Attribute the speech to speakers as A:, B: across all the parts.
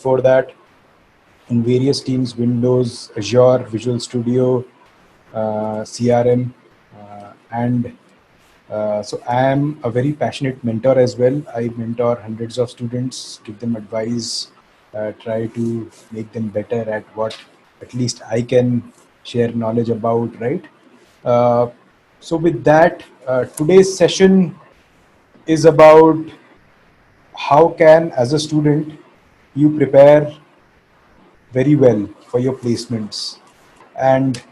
A: before that in various teams, Windows, Azure, Visual Studio, CRM, and so I am a very passionate mentor as well. I mentor hundreds of students, give them advice, try to make them better at what at least I can share knowledge about, right? Uh, so with that, today's session is about how can, as a student, you prepare very well for your placements, and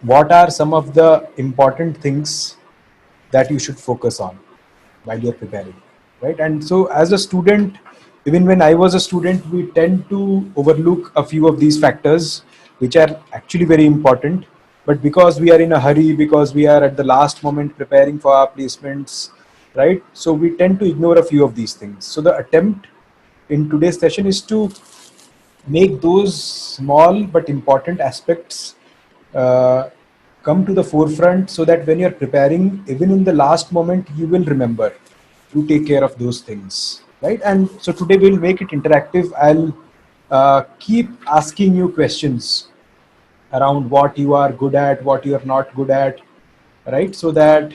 A: what are some of the important things that you should focus on while you're preparing, right? And so as a student, even when I was a student, we tend to overlook a few of these factors which are actually very important, but because we are in a hurry, because we are at the last moment preparing for our placements, right, so we tend to ignore a few of these things. So the attempt in today's session is to make those small but important aspects uh, come to the forefront, so that when you're preparing, even in the last moment, you will remember to take care of those things, right? And so today we'll make it interactive. I'll keep asking you questions around what you are good at, what you are not good at, right? So that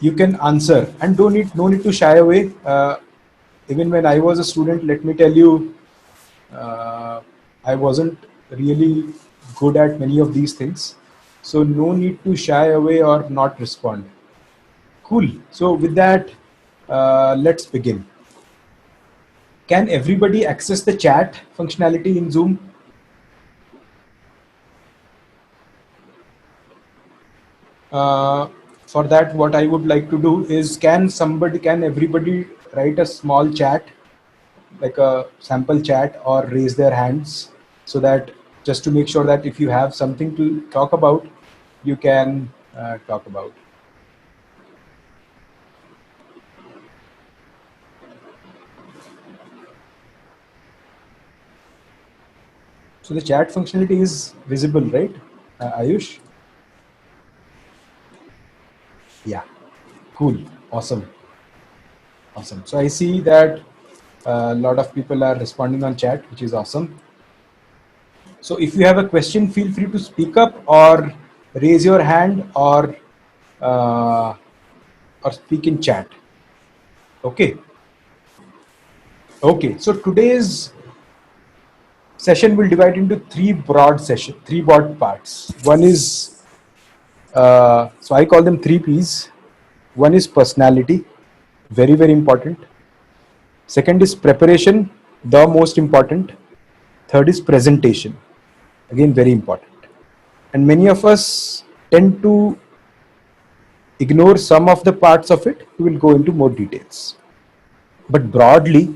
A: you can answer, and don't no need to shy away. Even when I was a student, let me tell you, uh, I wasn't really good at many of these things. So no need to shy away or not respond. Cool. So with that, let's begin. Can everybody access the chat functionality in Zoom? Uh, for that, what I would like to do is, can everybody write a small chat, like a sample chat, or raise their hands, so that just to make sure that if you have something to talk about, you can talk about. So the chat functionality is visible, right, Ayush? Yeah, cool, awesome, awesome. So I see that a lot of people are responding on chat, which is awesome. So if you have a question, feel free to speak up or raise your hand, uh, or speak in chat. Okay. Okay. So today's session will divide into three broad parts. One is, so I call them three P's. One is personality, very, very important. Second is preparation, the most important. Third is presentation, again, very important. And many of us tend to ignore some of the parts of it. We will go into more details. But broadly,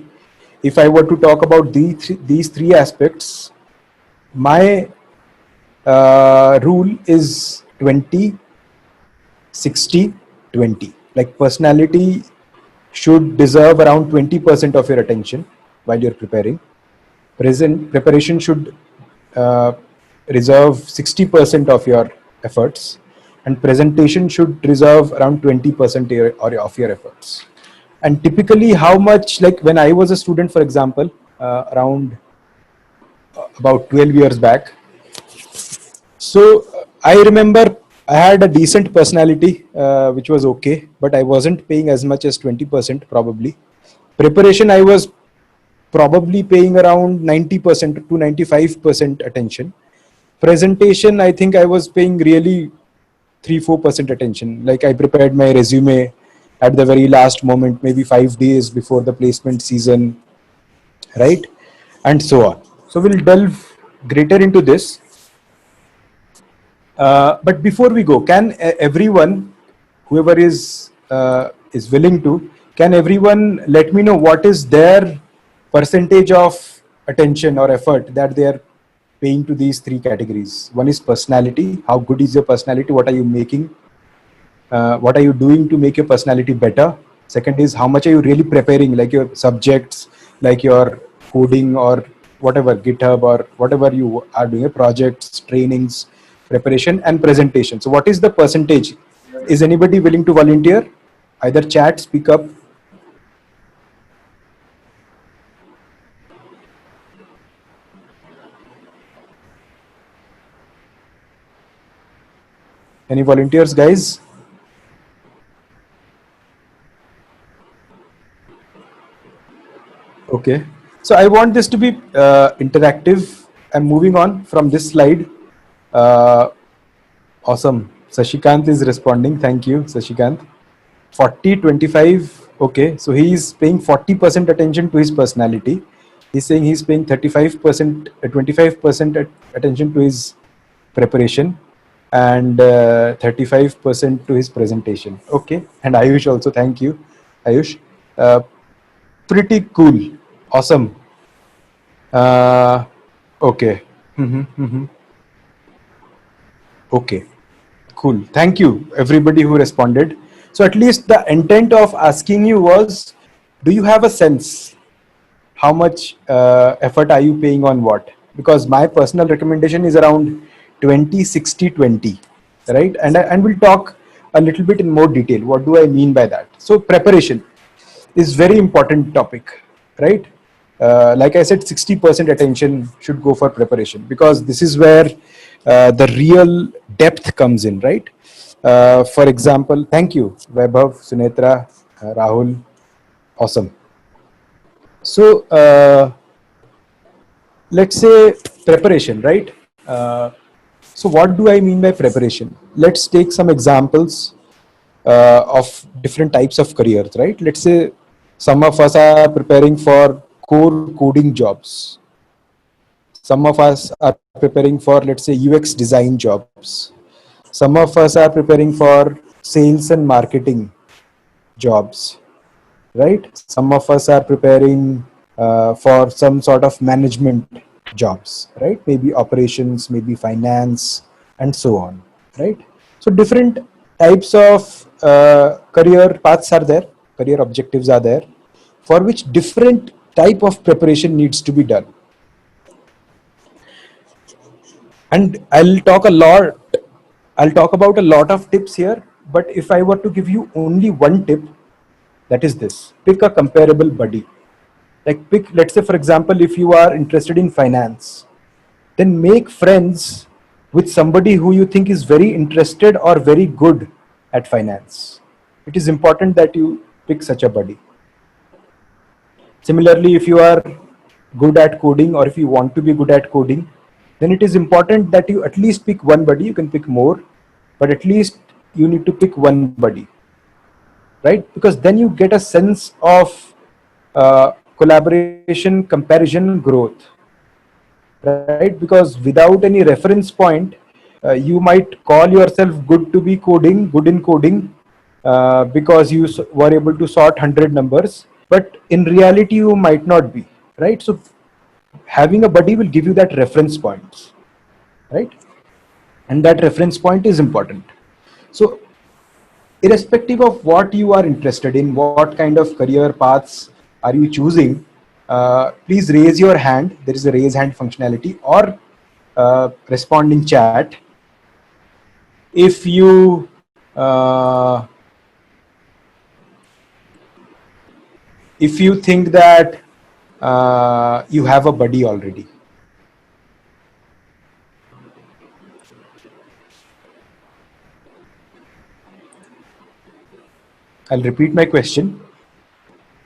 A: if I were to talk about these three aspects, my rule is 20, 60, 20. Like, personality should deserve around 20% of your attention while you're preparing. Preparation should uh, reserve 60% of your efforts, and presentation should reserve around 20% of your efforts. And typically, how much, like when I was a student, for example, around about 12 years back, so I remember I had a decent personality, which was okay, but I wasn't paying as much as 20% probably. Preparation, I was probably paying around 90% to 95% attention. Presentation, I think I was paying really 3-4% attention. Like, I prepared my resume at the very last moment, maybe 5 days before the placement season, right? And so on. So we'll delve greater into this. But before we go, can everyone, whoever is willing to, can everyone let me know what is their percentage of attention or effort that they are paying to these three categories? One is personality. How good is your personality? What are you making? What are you doing to make your personality better? Second is, how much are you really preparing, like your subjects, like your coding or whatever, GitHub or whatever you are doing, projects, trainings, preparation, and presentation. So what is the percentage? Is anybody willing to volunteer? Either chat, speak up. Any volunteers, guys? Okay. So I want this to be interactive. I'm moving on from this slide. Awesome. Sashikant is responding. Thank you, Sashikant. 40, 25. Okay. So he is paying 40% attention to his personality. He's saying he's paying 35%, 25% attention to his preparation, and 35% to his presentation. Okay. And Ayush also. Thank you, Ayush. Uh, Pretty cool. Awesome. Uh, okay. Okay. Cool. Thank you, everybody who responded. So, at least the intent of asking you was, do you have a sense how much effort are you paying on what? Because my personal recommendation is around 20, 60, 20, right? And we'll talk a little bit in more detail. What do I mean by that? So, preparation is very important topic, right? Like I said, 60% attention should go for preparation, because this is where the real depth comes in, right? For example, thank you, Vaibhav, Sunetra, Rahul, awesome. So let's say preparation, right? So what do I mean by preparation? Let's take some examples of different types of careers, right? Let's say some of us are preparing for core coding jobs. Some of us are preparing for, let's say, UX design jobs. Some of us are preparing for sales and marketing jobs, right? Some of us are preparing for some sort of management jobs, right? Maybe operations, maybe finance, and so on, right? So different types of career paths are there, career objectives are there, for which different type of preparation needs to be done. And I'll talk about a lot of tips here, but if I were to give you only one tip, that is this: pick a comparable buddy. Like, pick, let's say, for example, if you are interested in finance, then make friends with somebody who you think is very interested or very good at finance. It is important that you pick such a buddy. Similarly, if you are good at coding, or if you want to be good at coding, then it is important that you at least pick one buddy. You can pick more, but at least you need to pick one buddy, right? Because then you get a sense of collaboration, comparison, growth, right? Because without any reference point, you might call yourself good in coding, because you were able to sort 100 numbers, but in reality you might not be, right? So having a buddy will give you that reference points, right? And that reference point is important. So irrespective of what you are interested in, what kind of career paths are you choosing, please raise your hand. There is a raise hand functionality, or respond in chat if you uh, think that you have a buddy already. I'll repeat my question.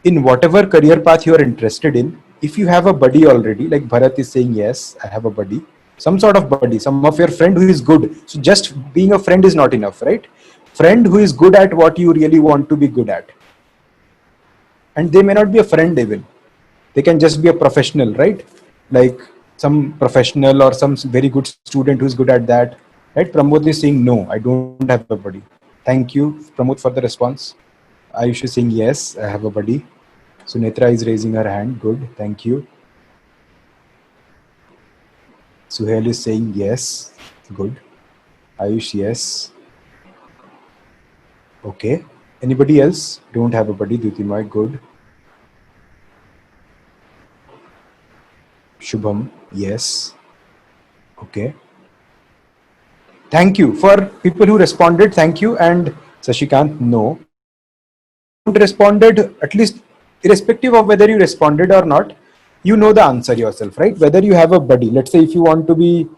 A: In whatever career path you are interested in, if you have a buddy already, like Bharat is saying, yes, I have a buddy, some sort of buddy, some of your friend who is good. So just being a friend is not enough, right? Friend who is good at what you really want to be good at. And they may not be a friend even. They can just be a professional, right? Like some professional or some very good student who's good at that, right? Pramod is saying, no, I don't have a buddy. Thank you, Pramod, for the response. Ayush is saying, yes, I have a buddy. Sunetra is raising her hand. Good. Thank you. Suhail is saying, yes. Good. Ayush, yes. Okay. Anybody else? Don't have a buddy. Dutimai, good. Shubham, yes. Okay. Thank you for people who responded. Thank you. And Sashikant, no. Responded, at least irrespective of whether you responded or not, you know the answer yourself, right? Whether you have a buddy, let's say if you want to be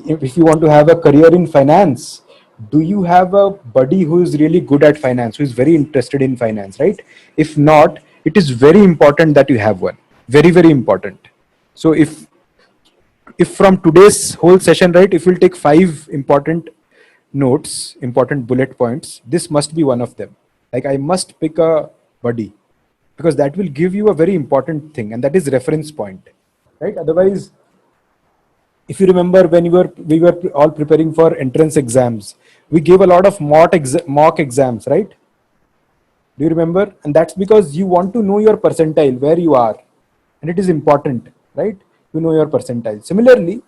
A: if you want to have a career in finance, do you have a buddy who is really good at finance, who is very interested in finance, right? If not, it is very important that you have one. Very, very important. So if from today's whole session, right, if we'll take 5 important notes, important bullet points, this must be one of them. Like, I must pick a buddy, because that will give you a very important thing, and that is reference point, right? Otherwise, if you remember, when we were all preparing for entrance exams, we gave a lot of mock exams, right? Do you remember? And that's because you want to know your percentile, where you are, and it is important, right? To know your percentile. Similarly,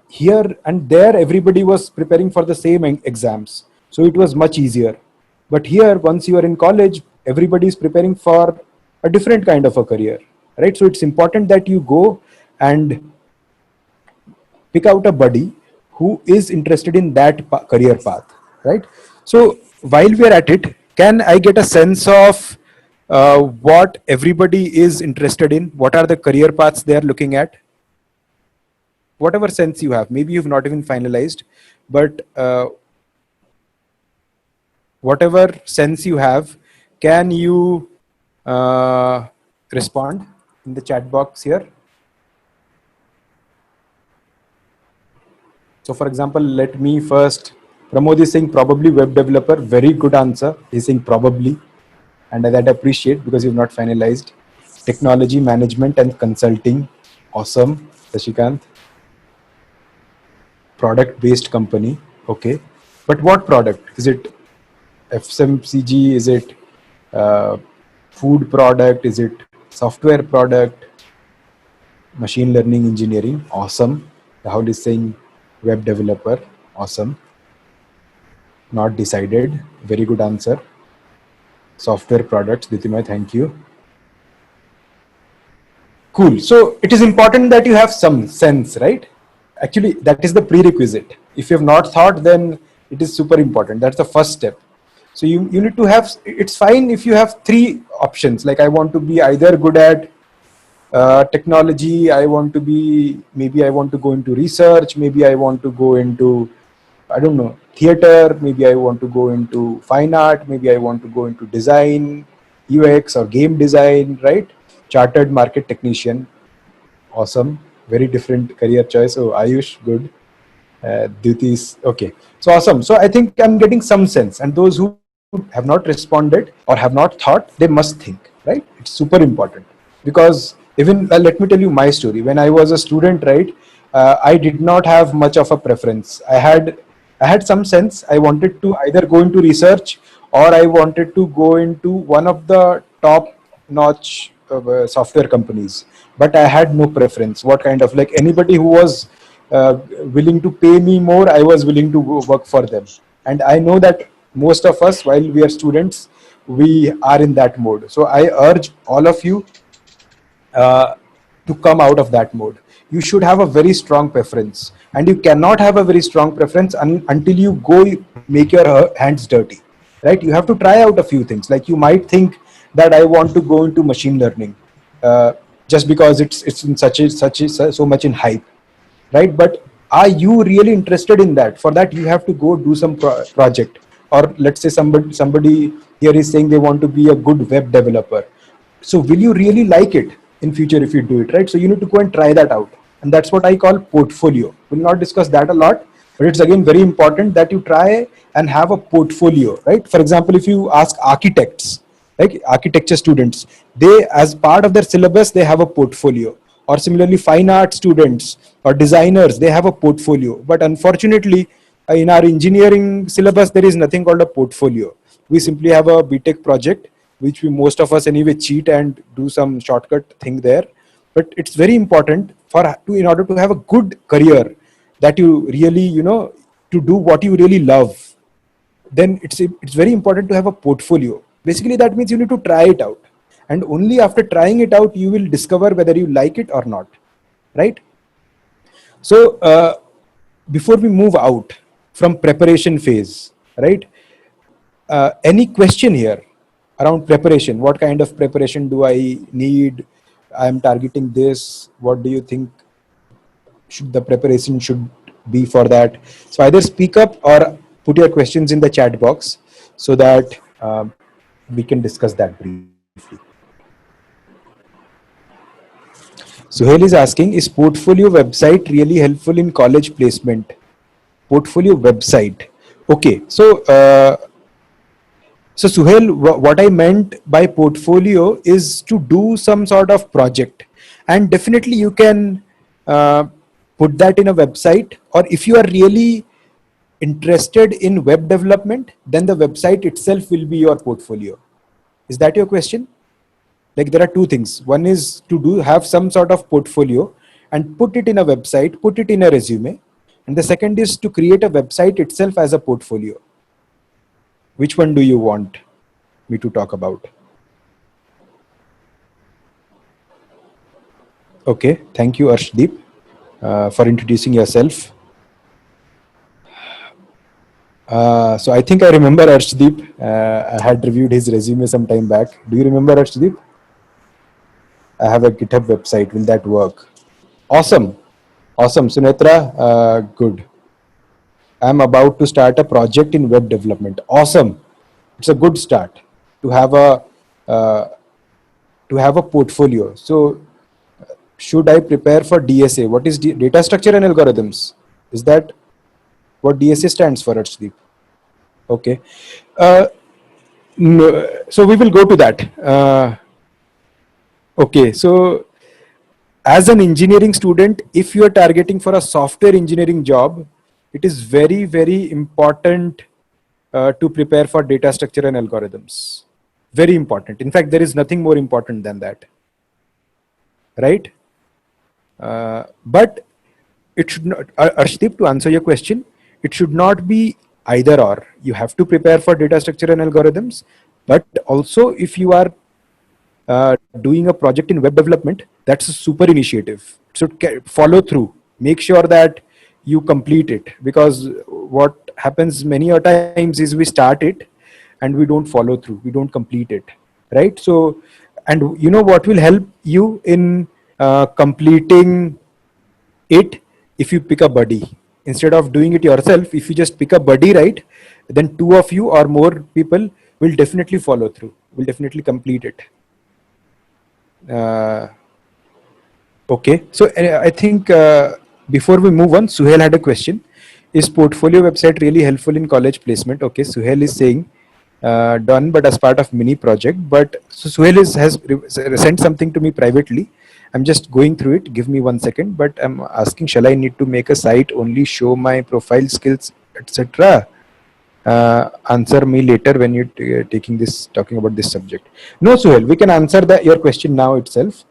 A: here and there, everybody was preparing for the same exams, so it was much easier. But here, once you are in college, everybody is preparing for a different kind of a career, right? So it's important that you go and pick out a buddy who is interested in that career path, right? So while we are at it, can I get a sense of what everybody is interested in? What are the career paths they are looking at? Whatever sense you have, maybe you've not even finalized, but whatever sense you have, can you respond in the chat box here? So for example, let me first, Pramod is saying probably web developer, very good answer. He's saying probably, and that I appreciate because you've not finalized. Technology management and consulting, awesome. Sashikant. Product based company, okay. But what product? Is it FMCG? Is it food product? Is it software product? Machine learning engineering, awesome. Rahul is saying web developer, awesome. Not decided, very good answer. Software products, Ditimay, thank you. Cool. So it is important that you have some sense, right? Actually, that is the prerequisite. If you have not thought, then it is super important. That's the first step. So you need to have, it's fine if you have 3 options. Like, I want to be either good at technology, I want to be, maybe I want to go into research, maybe I want to go into, I don't know, theater, maybe I want to go into fine art, maybe I want to go into design, UX or game design, right? Chartered market technician, awesome. Very different career choice. So Ayush, good. Duty is okay. So awesome. So I think I'm getting some sense, and those who have not responded or have not thought, they must think, right? It's super important, because even let me tell you my story. When I was a student, right, I did not have much of a preference. I had some sense. I wanted to either go into research, or I wanted to go into one of the top notch software companies, but I had no preference. What kind of, like, anybody who was willing to pay me more, I was willing to work for them. And I know that most of us, while we are students, we are in that mode. So I urge all of you to come out of that mode. You should have a very strong preference, and you cannot have a very strong preference until you go make your hands dirty, right? You have to try out a few things. Like, you might think that I want to go into machine learning just because it's in so much in hype, right? But are you really interested in that? For that, you have to go do some project. Or let's say somebody here is saying they want to be a good web developer. So will you really like it in future if you do it, right? So you need to go and try that out, and that's what I call portfolio. We'll not discuss that a lot, but it's again very important that you try and have a portfolio, right? For example, if you ask architects, like architecture students, they, as part of their syllabus, they have a portfolio. Or similarly, fine art students or designers, they have a portfolio. But unfortunately, in our engineering syllabus, there is nothing called a portfolio. We simply have a BTech project, which we, most of us anyway, cheat and do some shortcut thing there. But it's very important in order to have a good career, that you really, to do what you really love, then it's very important to have a portfolio. Basically, that means you need to try it out, and only after trying it out you will discover whether you like it or not, right? So before we move out from preparation phase, right, any question here around preparation? What kind of preparation do I need? I am targeting this. What do you think should the preparation should be for that. So either speak up or put your questions in the chat box so that we can discuss that briefly. Suhail is asking, is portfolio website really helpful in college placement? Portfolio website. Okay, so Suhail, what I meant by portfolio is to do some sort of project, and definitely you can uh, put that in a website. Or if you are really interested in web development, then the website itself will be your portfolio. Is that your question? Like there are two things. One is to do have some sort of portfolio and put it in a website, put it in a resume, and the second is to create a website itself as a portfolio. Which one do you want me to talk about? Okay, thank you, Arshdeep, for introducing yourself. So I think I remember Arshdeep. I had reviewed his resume some time back. Do you remember Arshdeep? I have a GitHub website. Will that work? Awesome. Awesome. Sunetra, good. I'm about to start a project in web development. Awesome. It's a good start to have a uh, portfolio. So should I prepare for DSA? What is data structure and algorithms? Is that what DSA stands for, Arshdeep? Okay. Uh, no, so we will go to that. Okay. So as an engineering student, if you are targeting for a software engineering job, it is very, very important to prepare for data structure and algorithms. Very important. In fact, there is nothing more important than that. Right? But it should not, Arshdeep, to answer your question, it should not be either or. You have to prepare for data structure and algorithms, but also if you are doing a project in web development, that's a super initiative. So follow through. Make sure that you complete it, because what happens many a times is we start it and we don't follow through. We don't complete it, right? So, and you know what will help you in completing it? If you pick a buddy instead of doing it yourself, if you just pick a buddy, right, then two of you or more people will definitely follow through, will definitely complete it. uh, okay, so I think before we move on, Suhail had a question. Is portfolio website really helpful in college placement? Okay, Suhail is saying done but as part of mini project. But so Suhail has sent something to me privately. I'm just going through it, give me 1 second. But I'm asking, shall I need to make a site only show my profile skills, etc.? Answer me later when you're talking about this subject. No, Suhail, we can answer your question now itself,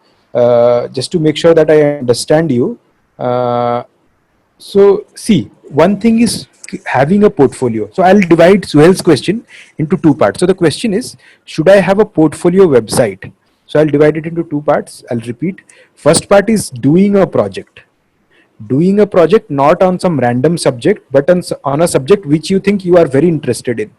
A: just to make sure that I understand you. So see, one thing is having a portfolio. So I'll divide Suhail's question into two parts. So the question is, should I have a portfolio website? So I'll divide it into two parts. I'll repeat. First part is doing a project. Doing a project not on some random subject, but on a subject which you think you are very interested in,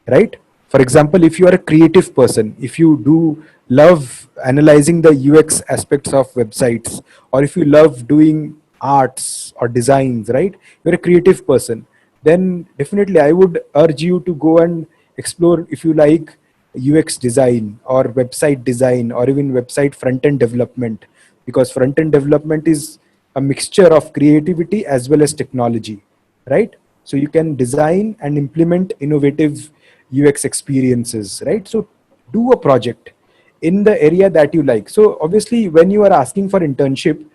A: right? For example, if you are a creative person, if you do love analyzing the UX aspects of websites, or if you love doing arts or designs, right, you're a creative person, then definitely I would urge you to go and explore, if you like, UX design or website design or even website front end development, because front end development is a mixture of creativity as well as technology, right? So you can design and implement innovative UX experiences, right? So do a project in the area that you like. So obviously, when you are asking for internship,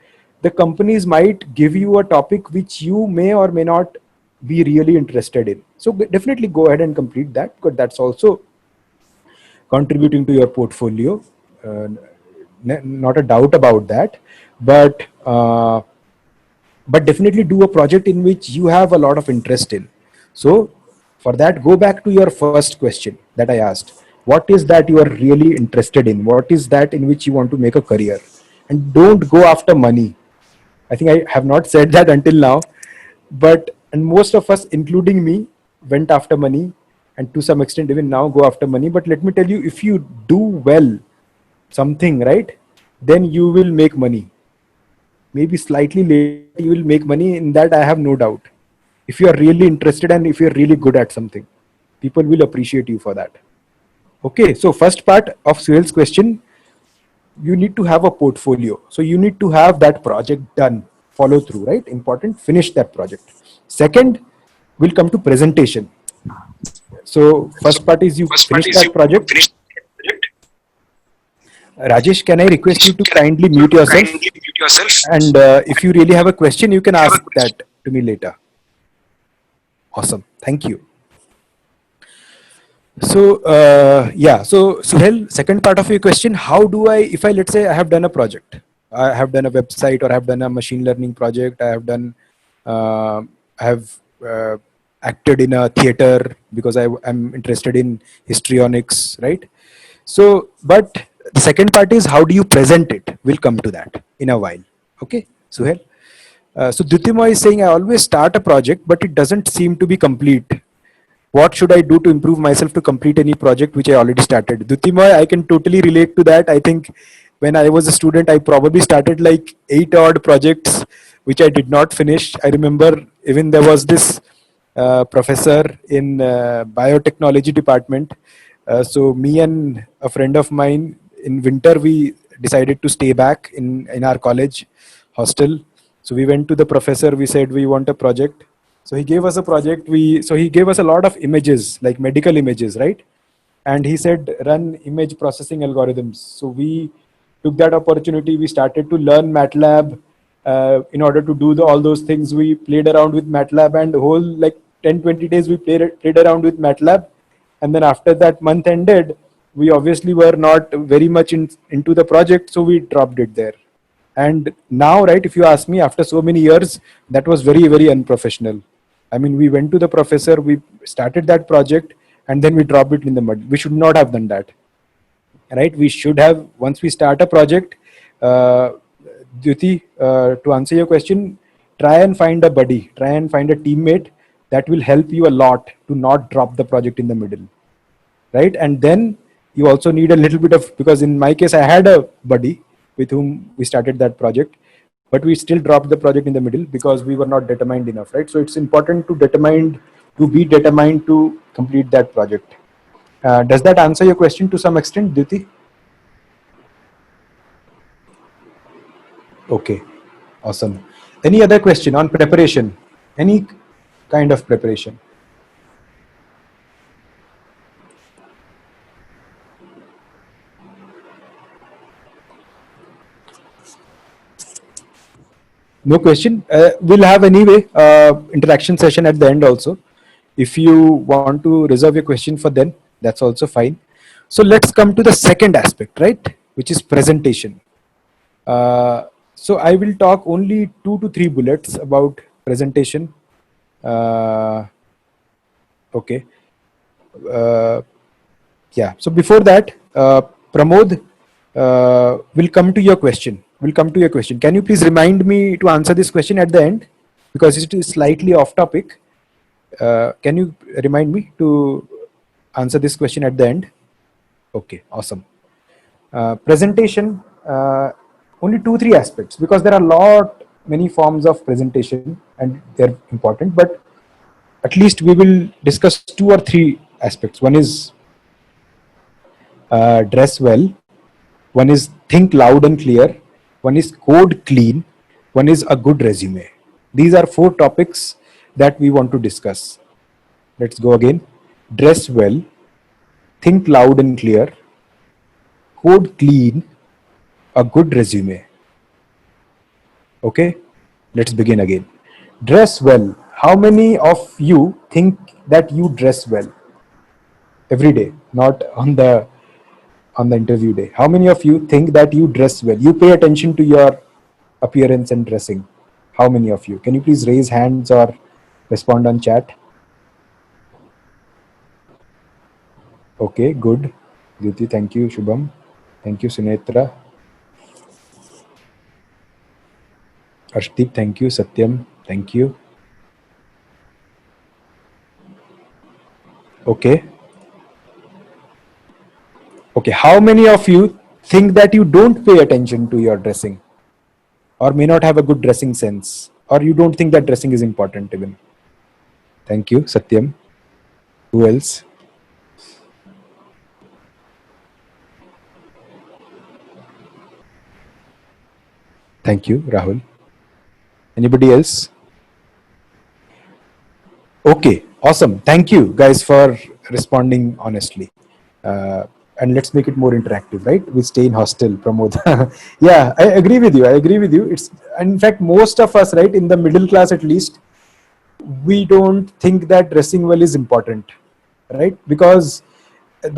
A: the companies might give you a topic which you may or may not be really interested in. So definitely go ahead and complete that, because that's also contributing to your portfolio. Not a doubt about that. But definitely do a project in which you have a lot of interest in. So for that, go back to your first question that I asked. What is that you are really interested in? What is that in which you want to make a career? And don't go after money. I think I have not said that until now, but and most of us, including me, went after money, and to some extent even now go after money. But let me tell you, if you do well something, right, then you will make money. maybe slightly later, but you will make money. In that, I have no doubt. If you are really interested and if you're really good at something, people will appreciate you for that. Okay, so first part of Suhail's question, you need to have a portfolio. So you need to have that project done, follow through, right? Important, finish that project. Second, we'll come to presentation. So first part is you finish that project. Rajesh, can I request you to kindly mute yourself? And if you really have a question, you can ask that to me later. Awesome. Thank you. So yeah, so Suhail, second part of your question, how do I, if I, let's say I have done a project, I have done a website, or I have done a machine learning project, I have done, I have acted in a theater because I'm interested in histrionics, right? So, but the second part is how do you present it? We'll come to that in a while. Okay, Suhail. So Dutima is saying I always start a project, but it doesn't seem to be complete. What should I do to improve myself to complete any project which I already started? Dutima, I can totally relate to that. I think when I was a student, I probably started like 8 odd projects which I did not finish. I remember even there was this professor in biotechnology department. So me and a friend of mine in winter we decided to stay back in our college hostel. So we went to the professor. We said we want a project. So he gave us a project. He gave us a lot of images, like medical images, right? And he said run image processing algorithms. So we took that opportunity. We started to learn MATLAB. In order to do all those things, we played around with MATLAB, and the whole like 10-20 days we played around with MATLAB. And then after that month ended, we obviously were not very much into the project, so we dropped it there. And now, right, if you ask me, after so many years, that was very, very unprofessional. I mean, we went to the professor, we started that project, and then we dropped it in the mud. We should not have done that, right? We should have, once we start a project, uh, Duty, to answer your question, try and find a buddy, try and find a teammate that will help you a lot to not drop the project in the middle, right? And then you also need a little bit of, because in my case I had a buddy with whom we started that project, but we still dropped the project in the middle because we were not determined enough, right? So it's important to be determined to complete that project. Does that answer your question to some extent, Diti? Okay, awesome. Any other question on preparation? Any kind of preparation? No question. We'll have anyway interaction session at the end also. If you want to reserve your question for then, that's also fine. So let's come to the second aspect, right? Which is presentation. So I will talk only 2 to 3 bullets about presentation. Uh, okay. Uh, yeah. So before that, Pramod, will come to your question. Will come to your question. Can you please remind me to answer this question at the end, because it is slightly off topic. Can you remind me to answer this question at the end? Okay, awesome. Presentation, only 2 3 aspects, because there are many forms of presentation and they're important, but at least we will discuss 2 or 3 aspects. One is dress well, one is think loud and clear, one is code clean, one is a good resume. These are 4 topics that we want to discuss. Let's go again. Dress well, think loud and clear, code clean, a good resume. Okay, let's begin again. Dress well. How many of you think that you dress well every day, not on the interview day? How many of you think that you dress well? You pay attention to your appearance and dressing. How many of you? Can you please raise hands or respond on chat? Okay, good. Jyoti, thank you. Shubham, thank you. Sunetra, Arshdeep, thank you. Satyam, thank you. Okay. Okay, how many of you think that you don't pay attention to your dressing? or may not have a good dressing sense, or you don't think that dressing is important even? Thank you, Satyam. Who else? Thank you, Rahul. Anybody else? Okay, awesome. Thank you guys for responding honestly. Uh, and let's make it more interactive, right? We stay in hostel, Pramod. Yeah, I agree with you. I agree with you. It's, in fact, most of us, right, in the middle class at least, we don't think that dressing well is important, right? Because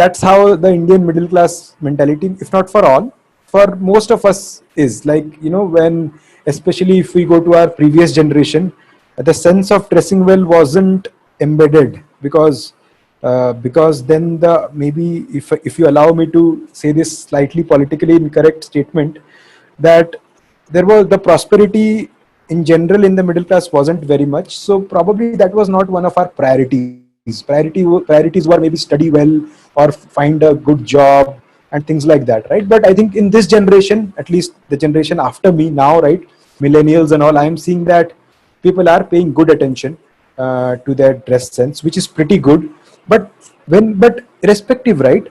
A: that's how the Indian middle class mentality, if not for all, for most of us is like, when, especially if we go to our previous generation, the sense of dressing well wasn't embedded, because then the, maybe, if you allow me to say this slightly politically incorrect statement, that there was the prosperity in general in the middle class wasn't very much, so probably that was not one of our priorities were maybe study well or find a good job and things like that, right? But I think in this generation, at least the generation after me now, right, millennials and all, I am seeing that people are paying good attention to their dress sense, which is pretty good. But irrespective, right,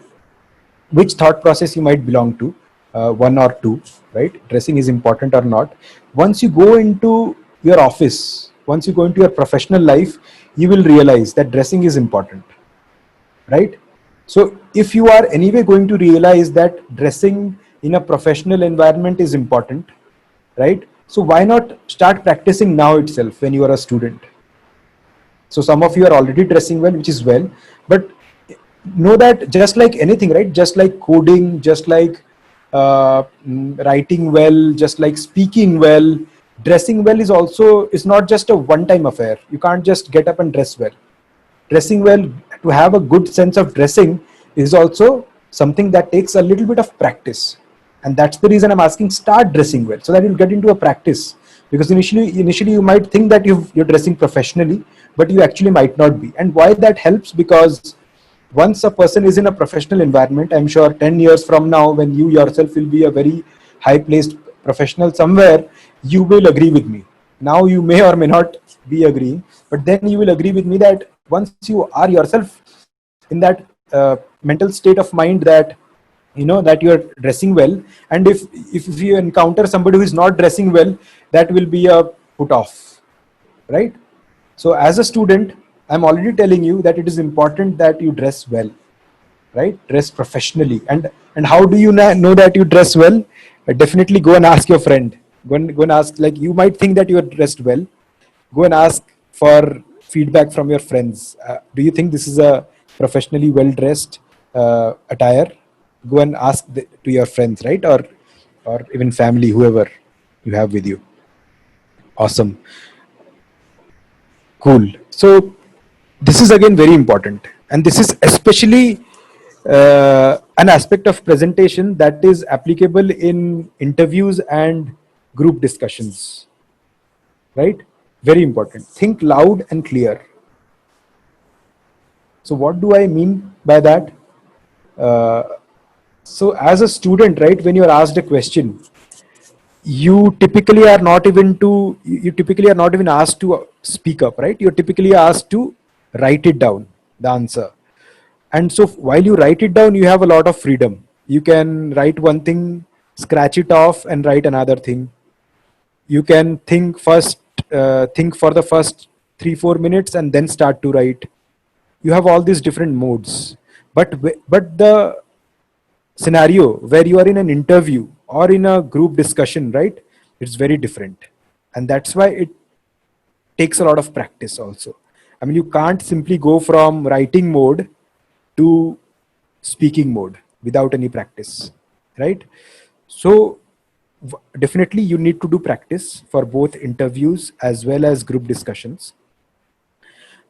A: which thought process you might belong to, one or two, right? Dressing is important or not. Once you go into your office, once you go into your professional life, you will realize that dressing is important, right? So if you are anyway going to realize that dressing in a professional environment is important, right? So why not start practicing now itself when you are a student? So some of you are already dressing well, which is well, but know that just like anything, right? Just like coding, just like writing well, just like speaking well, dressing well is not just a one-time affair. You can't just get up and dress well. Dressing well, to have a good sense of dressing, is also something that takes a little bit of practice, and that's the reason I'm asking, start dressing well so that you'll get into a practice. Because initially you might think that you're dressing professionally, but you actually might not be. And why that helps, because once a person is in a professional environment, I'm sure 10 years from now, when you yourself will be a very high placed professional somewhere, you will agree with me. Now you may or may not be agreeing, but then you will agree with me that once you are yourself in that mental state of mind that that you are dressing well, and if you encounter somebody who is not dressing well, that will be a put off, right? So as a student, I'm already telling you that it is important that you dress well, right? Dress professionally. And how do you know that you dress well? Definitely go and ask your friend. Go and ask, like, you might think that you are dressed well. Go and ask for feedback from your friends. Do you think this is a professionally well dressed attire? Go and ask to your friends, right? Or even family, whoever you have with you. Awesome. Cool. So this is again very important, and this is especially an aspect of presentation that is applicable in interviews and group discussions, right? Very important. Think loud and clear. So what do I mean by that? Uh, so as a student, right, when you are asked a question, you typically are not even asked to speak up, right? You're typically asked to write it down, the answer. And so while you write it down, you have a lot of freedom. You can write one thing, scratch it off, and write another thing. You can think for the first 3-4 minutes and then start to write. You have all these different modes. But the scenario where you are in an interview or in a group discussion, right, it's very different. And that's why it takes a lot of practice also. I mean, you can't simply go from writing mode to speaking mode without any practice, right? So definitely you need to do practice for both interviews as well as group discussions.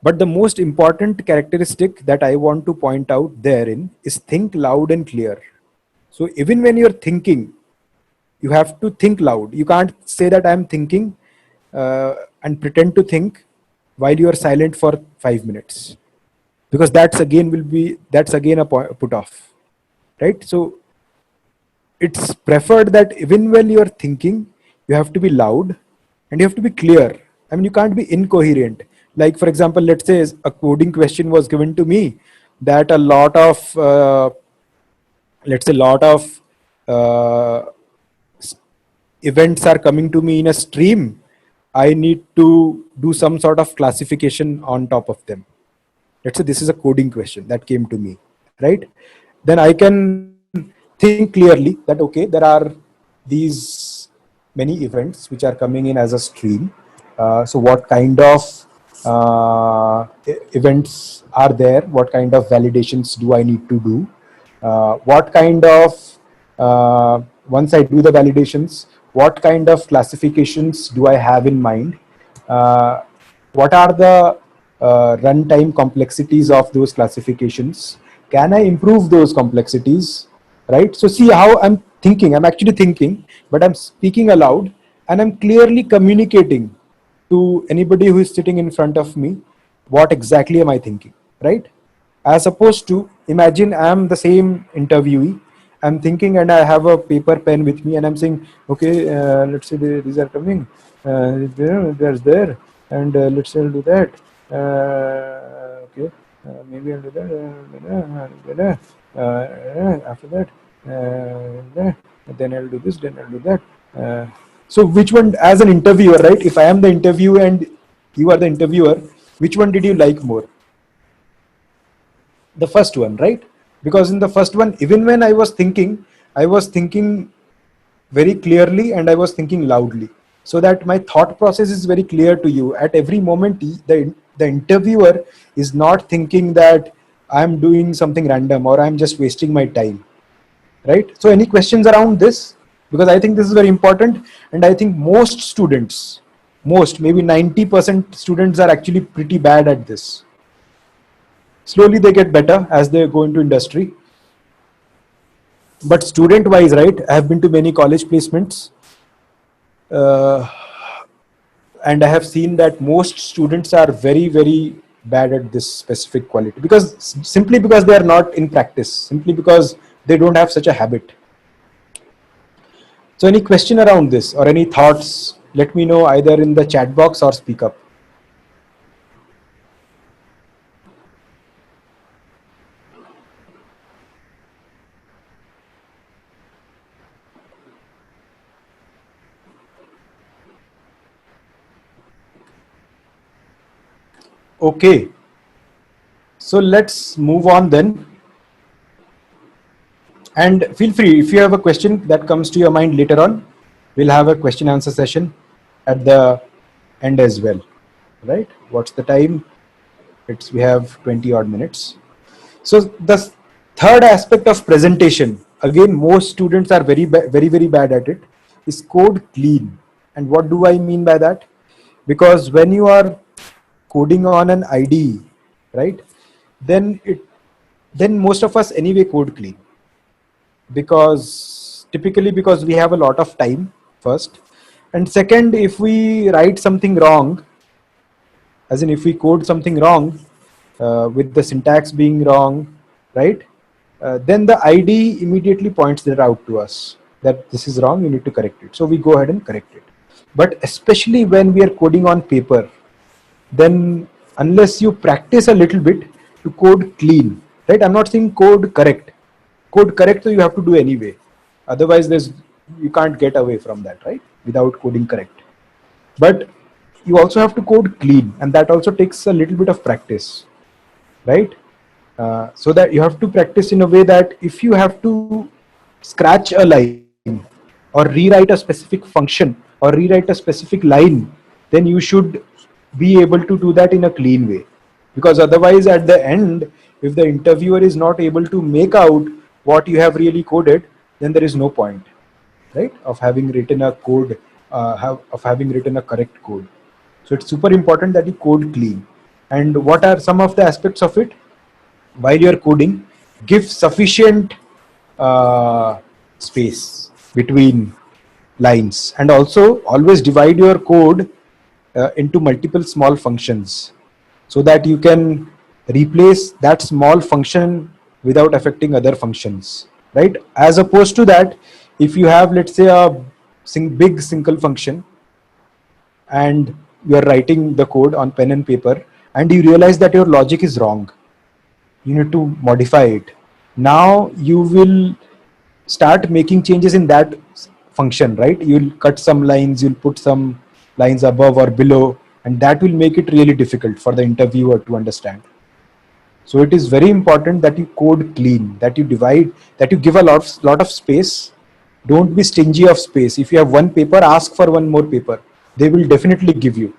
A: But the most important characteristic that I want to point out therein is think loud and clear. So even when you're thinking, you have to think loud. You can't say that I'm thinking and pretend to think while you are silent for 5 minutes, because that's again a put off, right? So it's preferred that even when you're thinking, you have to be loud, and you have to be clear. I mean, you can't be incoherent. Like, for example, let's say a coding question was given to me that a lot of, let's say, lot of uh, events are coming to me in a stream. I need to do some sort of classification on top of them. Let's say this is a coding question that came to me, right? Then I can think clearly that, okay, there are these many events which are coming in as a stream. So what kind of events are there? What kind of validations do I need to do? What kind of, once I do the validations, what kind of classifications do I have in mind? uh, what are the runtime complexities of those classifications? Can I improve those complexities? Right? So see how I'm thinking. I'm actually thinking, but I'm speaking aloud, and I'm clearly communicating to anybody who is sitting in front of me what exactly am I thinking, right? As opposed to, imagine I'm the same interviewee, I'm thinking and I have a paper pen with me and I'm saying, okay, let's say these are coming, there's there, and let's say I'll do that. Okay, maybe I'll do that. After that, then I'll do this, then I'll do that. So which one, as an interviewer, right? If I am the interviewer and you are the interviewer, which one did you like more? The first one, right? Because in the first one, even when I was thinking very clearly and I was thinking loudly, so that my thought process is very clear to you at every moment. The interviewer is not thinking that I'm doing something random or I'm just wasting my time, right? So any questions around this? Because I think this is very important, and I think most students, most, maybe 90% students are actually pretty bad at this. Slowly they get better as they go into industry. But student wise, right, I have been to many college placements, uh, and I have seen that most students are very, very bad at this specific quality, because simply because they are not in practice, simply because they don't have such a habit. So any question around this or any thoughts, let me know either in the chat box or speak up. Okay, so let's move on then. And feel free, if you have a question that comes to your mind later on, we'll have a question answer session at the end as well. Right? What's the time? We have 20 odd minutes. So the third aspect of presentation, again, most students are very bad at it, is code clean. And what do I mean by that? Because when you are coding on an IDE, right, then most of us anyway code clean, because typically because we have a lot of time, first, and second, if we write something wrong, as in if we code something wrong, with the syntax being wrong, right, then the ID immediately points that out to us that this is wrong, you need to correct it. So we go ahead and correct it. But especially when we are coding on paper, then unless you practice a little bit to code clean, right? I'm not saying code correct. Code correct, so you have to do anyway. Otherwise, you can't get away from that, right? Without coding correct. But you also have to code clean, and that also takes a little bit of practice, right? So that you have to practice in a way that if you have to scratch a line or rewrite a specific function or rewrite a specific line, then you should be able to do that in a clean way. Because otherwise, at the end, if the interviewer is not able to make out what you have really coded, then there is no point, right, of having written a code, of having written a correct code. So it's super important that you code clean. And what are some of the aspects of it? While you're coding, give sufficient uh, space between lines, and also always divide your code into multiple small functions, so that you can replace that small function without affecting other functions, right? As opposed to that, if you have, let's say, a big single function, and you are writing the code on pen and paper, and you realize that your logic is wrong. You need to modify it. Now you will start making changes in that function, right? You'll cut some lines, you'll put some lines above or below, and that will make it really difficult for the interviewer to understand. So it is very important that you code clean, that you divide, that you give a lot of space. Don't be stingy of space. If you have one paper, ask for one more paper. They will definitely give you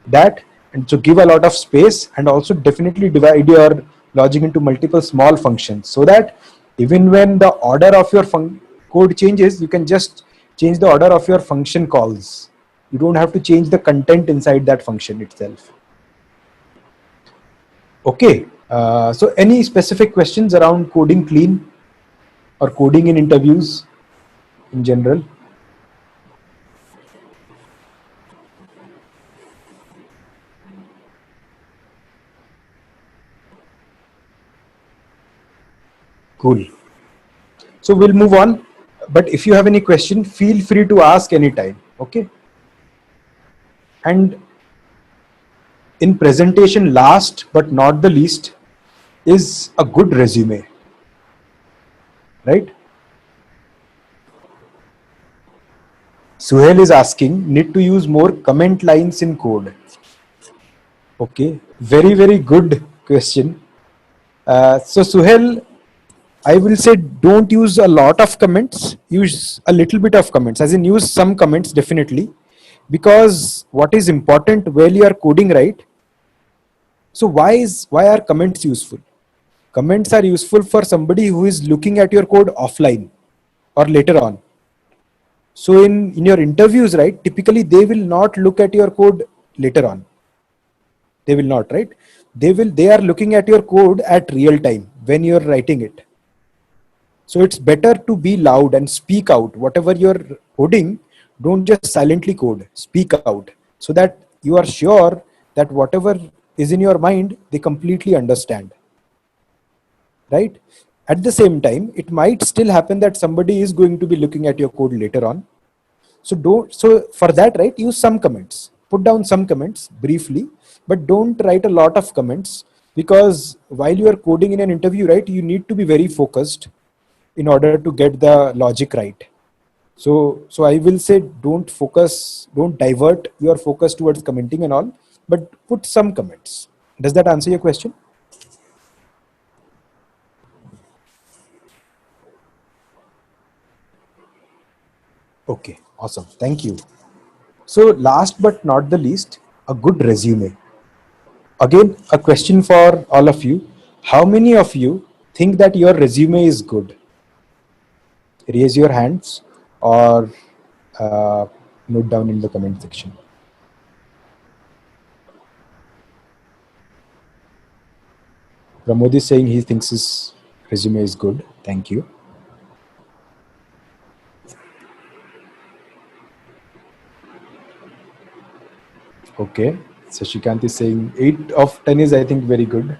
A: that. And so give a lot of space, and also definitely divide your logic into multiple small functions, so that even when the order of your code changes, you can just change the order of your function calls. You don't have to change the content inside that function itself. Okay, so any specific questions around coding clean or coding in interviews in general? Cool. So we'll move on. But if you have any question, feel free to ask anytime. Okay. And in presentation, last but not the least, is a good resume. Right? Suhail is asking, need to use more comment lines in code. Okay. Very, very good question. So Suhail, I will say don't use a lot of comments, use a little bit of comments, as in use some comments definitely, because what is important while you are coding, right? So why are comments useful? Comments are useful for somebody who is looking at your code offline or later on. So in your interviews, right, typically they will not look at your code later on. They will not, right? They are looking at your code at real time when you're writing it. So it's better to be loud and speak out. Whatever you're coding, don't just silently code, speak out, so that you are sure that whatever is in your mind, they completely understand. Right? At the same time, it might still happen that somebody is going to be looking at your code later on. So for that, right, use some comments. Put down some comments briefly, but don't write a lot of comments, because while you are coding in an interview, right, you need to be very focused in order to get the logic right. So I will say don't divert your focus towards commenting and all, but put some comments. Does that answer your question? Okay, awesome. Thank you. So last but not the least, a good resume. Again, a question for all of you. How many of you think that your resume is good? Raise your hands, or uh, note down in the comment section. Pramod is saying he thinks his resume is good. Thank you. Okay. Shashikant is saying 8 of 10 is, I think, very good.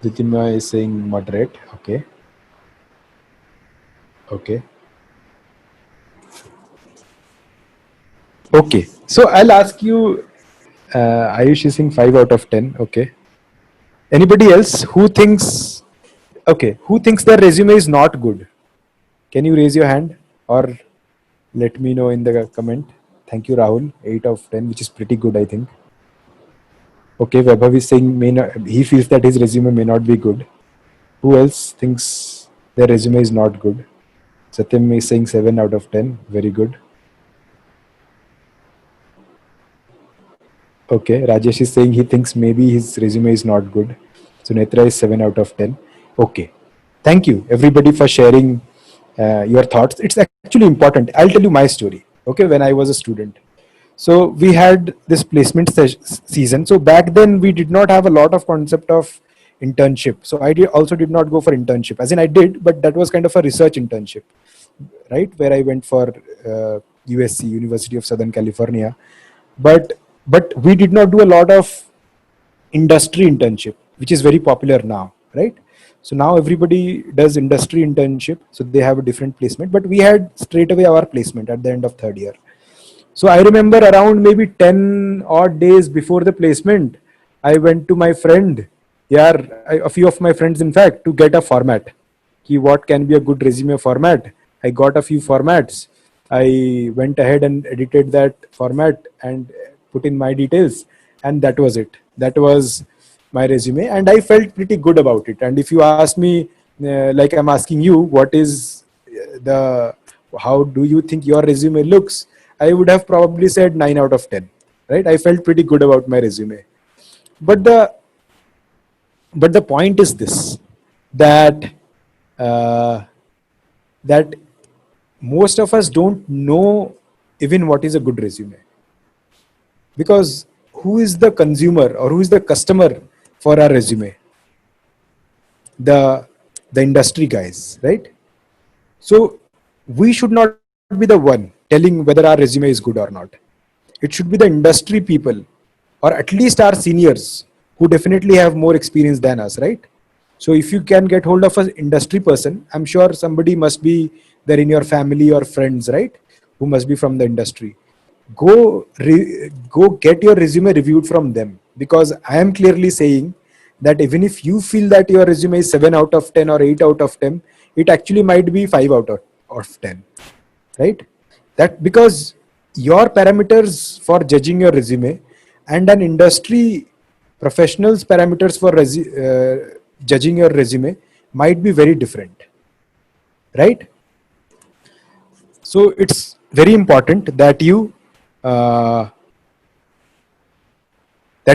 A: Jitinma is saying moderate. Okay. Okay. Okay. So I'll ask you, Ayush is saying 5 out of 10. Okay. Anybody else who thinks, okay, who thinks their resume is not good? Can you raise your hand or let me know in the comment? Thank you, Rahul. 8 of 10, which is pretty good, I think. Okay, Vaibhav is saying he feels that his resume may not be good. Who else thinks their resume is not good? Satyam is saying 7 out of 10. Very good. Okay, Rajesh is saying he thinks maybe his resume is not good. So Netra is 7 out of 10. Okay. Thank you, everybody, for sharing your thoughts. It's actually important. I'll tell you my story. Okay, when I was a student. So we had this placement season. So back then we did not have a lot of concept of internship. So I also did not go for internship. As in I did, but that was kind of a research internship, right? Where I went for USC, University of Southern California. But we did not do a lot of industry internship, which is very popular now, right? So now everybody does industry internship, so they have a different placement. But we had straight away our placement at the end of third year. So I remember around maybe 10 odd days before the placement, I went to my friend, yeah, a few of my friends in fact, to get a format. What can be a good resume format? I got a few formats. I went ahead and edited that format and put in my details, and that was it. That was my resume, and I felt pretty good about it. And if you ask me, like I'm asking you, what is the how do you think your resume looks? I would have probably said 9 out of 10, right? I felt pretty good about my resume. But the point is this, that uh, that most of us don't know even what is a good resume, because who is the consumer or who is the customer for our resume? The industry guys, right? So we should not be the one telling whether our resume is good or not. It should be the industry people, or at least our seniors, who definitely have more experience than us, right? So if you can get hold of an industry person, I'm sure somebody must be there in your family or friends, right, who must be from the industry. Go get your resume reviewed from them, because I am clearly saying that even if you feel that your resume is 7 out of 10 or 8 out of 10, it actually might be 5 out of 10, right? That because your parameters for judging your resume and an industry professional's parameters for judging your resume might be very different, right? So it's very important uh, that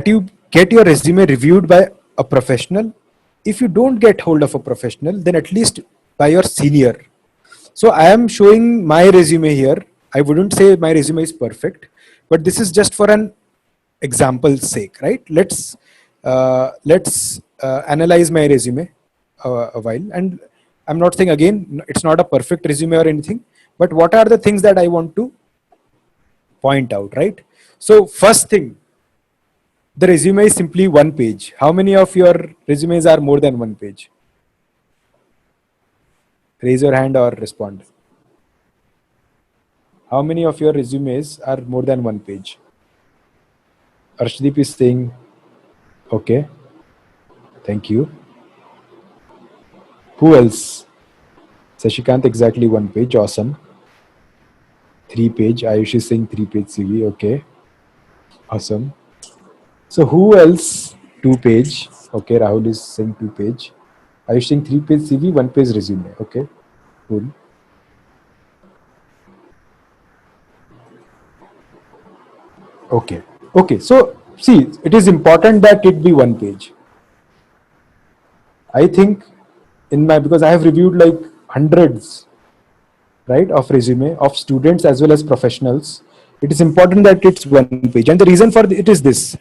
A: you get your resume reviewed by a professional. If you don't get hold of a professional, then at least by your senior. So I am showing my resume here. I wouldn't say my resume is perfect, but this is just for an example's sake, right? Let's analyze my resume a while. And I'm not saying, again, it's not a perfect resume or anything, but what are the things that I want to point out, right? So first thing, the resume is simply one page. How many of your resumes are more than one page? Raise your hand or respond. How many of your resumes are more than one page? Arshdeep is saying, okay, thank you. Who else? Sashikant, exactly one page, awesome. 3 page, Ayush is saying 3 page CV, okay, awesome. So who else? 2 page, okay, Rahul is saying 2 page. Ayush saying 3 page CV, 1 page resume, okay, cool. Okay, okay, so see, it is important that it be one page. I think because I have reviewed like hundreds, right, of resume of students as well as professionals. It is important that it's one page, and the reason for it is this: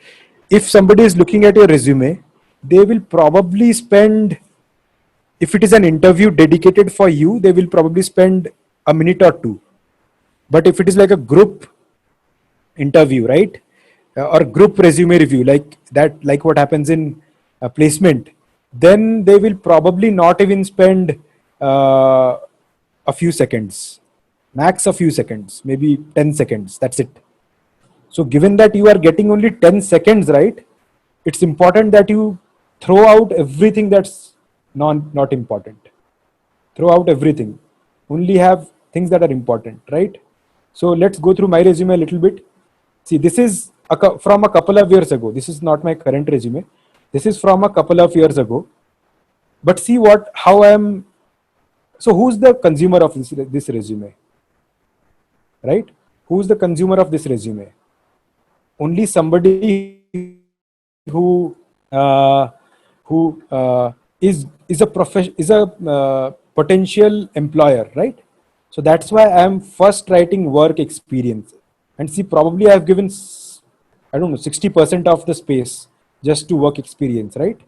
A: if somebody is looking at your resume, they will probably spend, if it is an interview dedicated for you, they will probably spend a minute or two. But if it is like a group interview, right, or group resume review, like that, like what happens in placement, then they will probably not even spend uh, a few seconds, max a few seconds, maybe 10 seconds, that's it. So given that you are getting only 10 seconds, right, it's important that you throw out everything that's not important. Throw out everything, only have things that are important, right? So let's go through my resume a little bit. See, this is from a couple of years ago. This is not my current resume. This is from a couple of years ago. But see how I am. So who's the consumer of this resume, right? Who's the consumer of this resume? Only somebody who uh, is a potential employer, right? So that's why I am first writing work experience. And see, probably I've given, I don't know, 60% of the space just to work experience, right?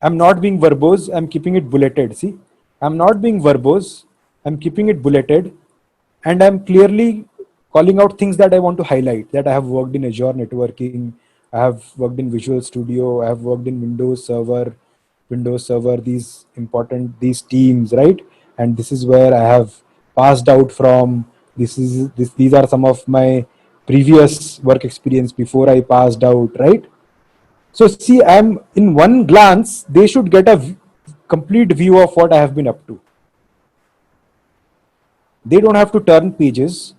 A: I'm not being verbose, I'm keeping it bulleted. See, I'm not being verbose, I'm keeping it bulleted, and I'm clearly calling out things that I want to highlight, that I have worked in Azure networking, I have worked in Visual Studio, I have worked in Windows Server, these teams, right? And this is where I have passed out from. These are some of my previous work experience before I passed out, right? So see, I'm in one glance, they should get a complete view of what I have been up to. They don't have to turn pages.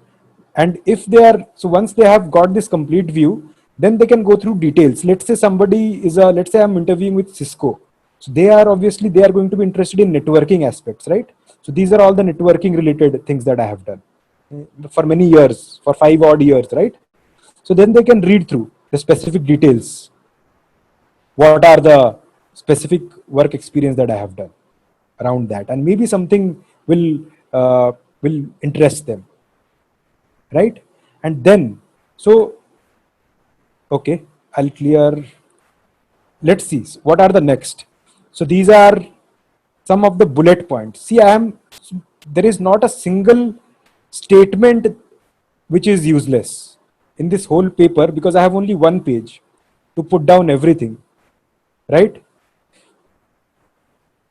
A: And if they are, so once they have got this complete view, then they can go through details. Let's say let's say I'm interviewing with Cisco. So they are going to be interested in networking aspects, right? So these are all the networking related things that I have done for many years, for 5 odd years, right? So then they can read through the specific details. What are the specific work experience that I have done around that, and maybe something will interest them, right? And then, so okay, I'll clear. Let's see what are the next. So these are some of the bullet points. See, there is not a single statement which is useless in this whole paper, because I have only one page to put down everything, right?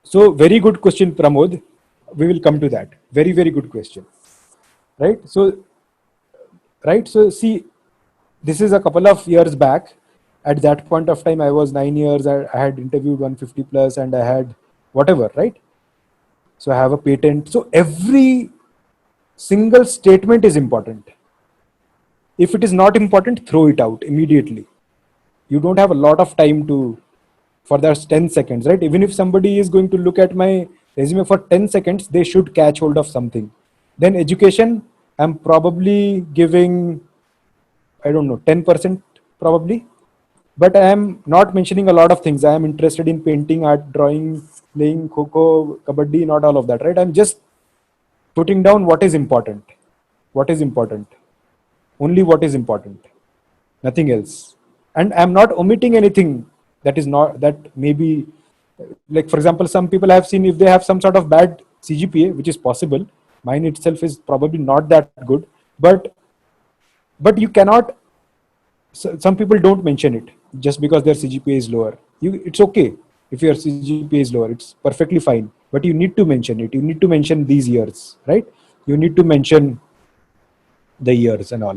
A: So very good question, Pramod. We will come to that. Very, very good question, right? So see, this is a couple of years back. At that point of time, I was 9 years. I had interviewed 150 plus, and I had whatever, right? So I have a patent. So every single statement is important. If it is not important, throw it out immediately. You don't have a lot of time for those 10 seconds, right? Even if somebody is going to look at my resume for 10 seconds, they should catch hold of something. Then education, I'm probably giving, I don't know, 10% probably. But I am not mentioning a lot of things. I am interested in painting, art, drawing, playing kho, kabaddi, not all of that, right? I'm just putting down what is important. What is important? Only what is important. Nothing else. And I'm not omitting anything that is not, that maybe, like for example, some people I have seen, if they have some sort of bad CGPA, which is possible, mine itself is probably not that good, but you cannot, some people don't mention it just because their CGPA is lower. It's okay if your CGPA is lower, it's perfectly fine, but you need to mention it. You need to mention these years, right? You need to mention the years and all,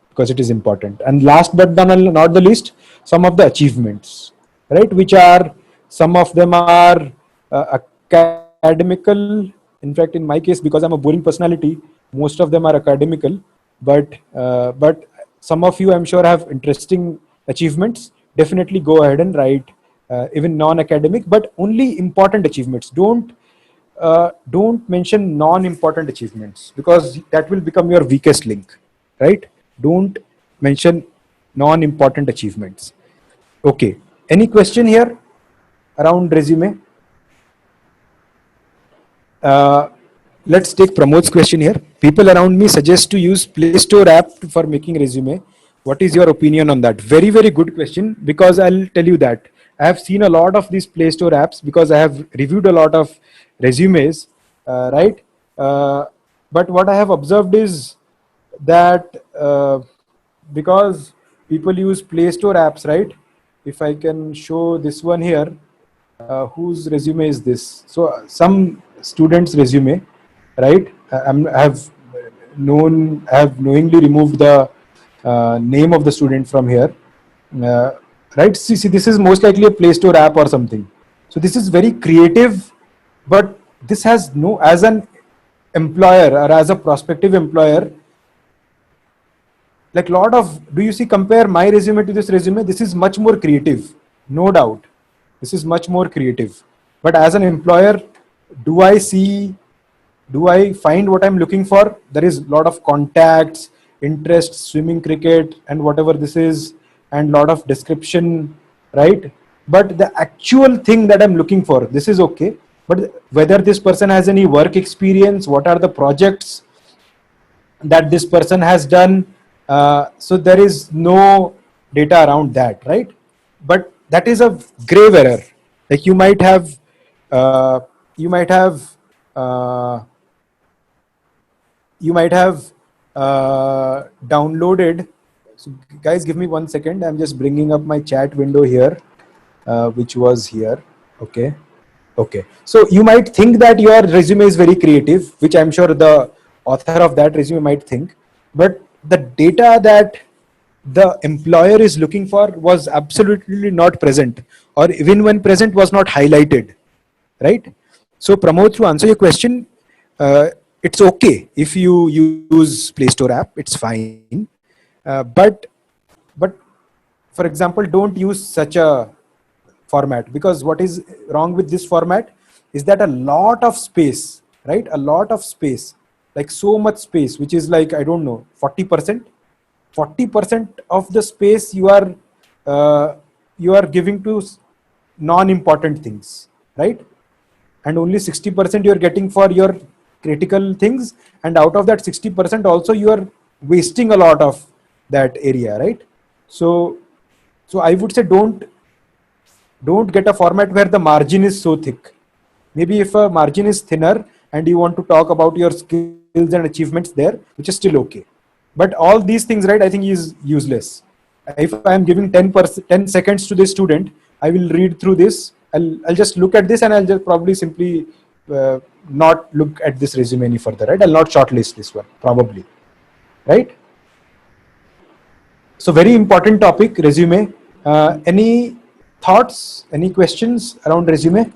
A: because it is important. And last but not the least, some of the achievements, right? Which are, some of them are academical. In fact, in my case, because I'm a boring personality, most of them are academical. But some of you, I'm sure, have interesting achievements. Definitely go ahead and write even non-academic, but only important achievements. Don't mention non-important achievements, because that will become your weakest link, right? Don't mention non-important achievements. Okay, any question here around resume? uh, let's take Pramod's question here. People around me suggest to use Play Store app for making resume. What is your opinion on that? Very, very good question, because I'll tell you that I have seen a lot of these Play Store apps, because I have reviewed a lot of resumes, right? But what I have observed is that because people use Play Store apps, right? If I can show this one here, whose resume is this? So some student's resume, right? I have knowingly removed the name of the student from here, uh, right? See, this is most likely a Play Store app or something. So this is very creative, but this has no, as an employer or as a prospective employer, like lot of, do you see, compare my resume to this resume, this is much more creative, no doubt. This is much more creative, but as an employer, do I see, do I find what I'm looking for? There is a lot of contacts, interests, swimming, cricket, and whatever this is, and lot of description, right? But the actual thing that I'm looking for, this is okay, but whether this person has any work experience, what are the projects that this person has done, so there is no data around that, right? But that is a grave error. Like uh, you might have uh, you might have downloaded So guys, give me 1 second. I'm just bringing up my chat window here, which was here. Okay. Okay. So you might think that your resume is very creative, which I'm sure the author of that resume might think, but the data that the employer is looking for was absolutely not present, or even when present was not highlighted, right? So Pramod, to answer your question, uh, it's okay if you use Play Store app, it's fine. But for example, don't use such a format, because what is wrong with this format is that a lot of space, right? A lot of space, like so much space, which is like, I don't know, 40%. 40% of the space uh, you are giving to non-important things, right? And only 60% you're getting for your critical things, and out of that 60% also you are wasting a lot of that area, right? So I would say don't get a format where the margin is so thick. Maybe if a margin is thinner and you want to talk about your skills and achievements there, which is still okay. But all these things, right, I think is useless. If I am giving 10 seconds to this student, I will read through this. I'll just look at this, and I'll just probably simply not look at this resume any further, right? I'll not shortlist this one, probably, right? So very important topic, resume. Any thoughts, any questions around resume?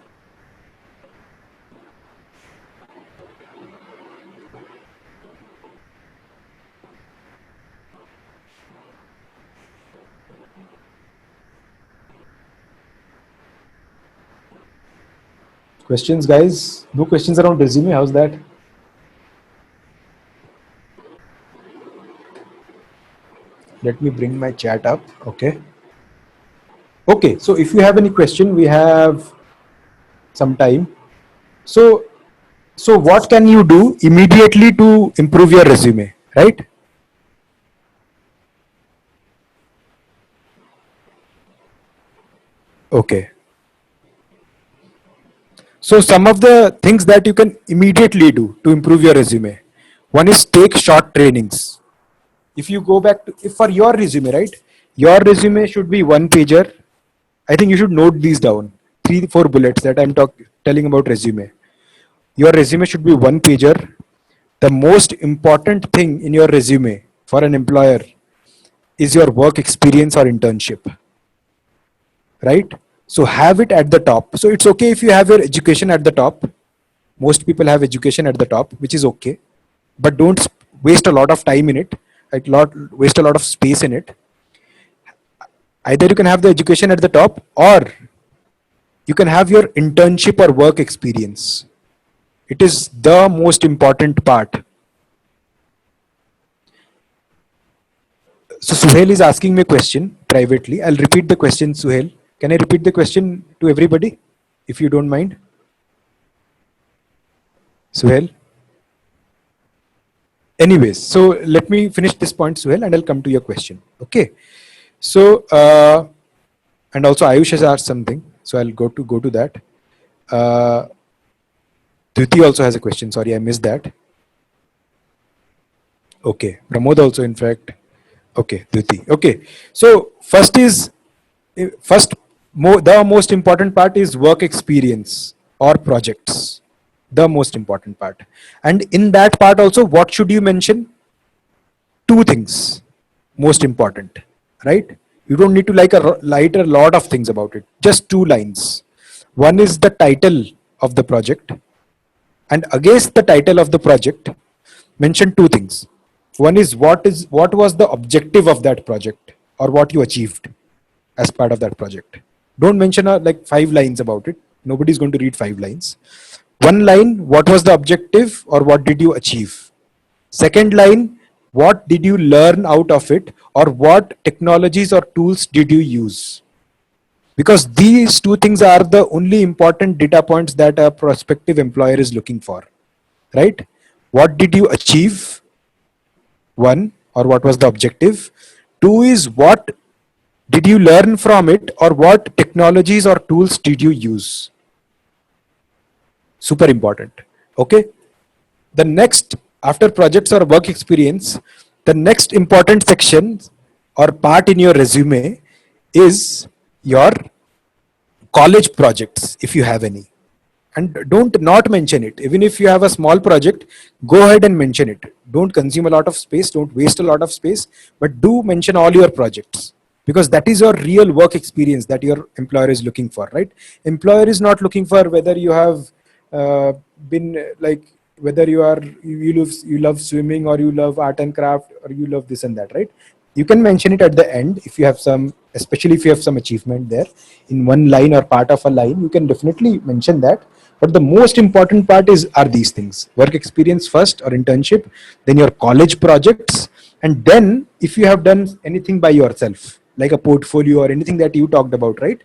A: Questions, guys? No questions around resume. How's that? Let me bring my chat up. Okay. Okay. So if you have any question, we have some time. So, so what can you do immediately to improve your resume, right? Okay. So some of the things that you can immediately do to improve your resume. One is take short trainings. If you go back to, if for your resume, right? Your resume should be one pager. I think you should note these down. 3, 4 bullets that I'm telling about resume. Your resume should be one pager. The most important thing in your resume for an employer is your work experience or internship, right? So have it at the top. So it's okay if you have your education at the top. Most people have education at the top, which is okay, but don't waste a lot of time in it, waste a lot of space in it. Either you can have the education at the top, or you can have your internship or work experience. It is the most important part. So Suhail is asking me a question privately. I'll repeat the question, Suhail. Can I repeat the question to everybody, if you don't mind? Suhail? Anyways, so let me finish this point, Suhail, and I'll come to your question. Okay. So, and also Ayush has asked something, so I'll go to that. Dhriti also has a question. Sorry, I missed that. Okay, Pramod also, in fact. Okay, Dhriti. Okay, so the most important part is work experience or projects. The most important part, and in that part also, what should you mention? Two things, most important, right? You don't need to write a lot of things about it. Just 2 lines. One is the title of the project, and against the title of the project, mention two things. One is what was the objective of that project, or what you achieved as part of that project. Don't mention like 5 lines about it. Nobody's going to read 5 lines. One line, what was the objective or what did you achieve? Second line, what did you learn out of it, or what technologies or tools did you use? Because these two things are the only important data points that a prospective employer is looking for, right? What did you achieve? One, or what was the objective? Two is what did you learn from it, or what technologies or tools did you use? Super important. Okay. The next, after projects or work experience, the next important section or part in your resume is your college projects, if you have any. And don't not mention it. Even if you have a small project, go ahead and mention it. Don't consume a lot of space, don't waste a lot of space, but do mention all your projects, because that is your real work experience that your employer is looking for, right? Employer is not looking for whether you have been like, whether you love swimming, or you love art and craft, or you love this and that, right? You can mention it at the end if you have some, especially if you have some achievement there in one line or part of a line, you can definitely mention that. But the most important part is, are these things: work experience first or internship, then your college projects, and then if you have done anything by yourself, like a portfolio or anything that you talked about, right?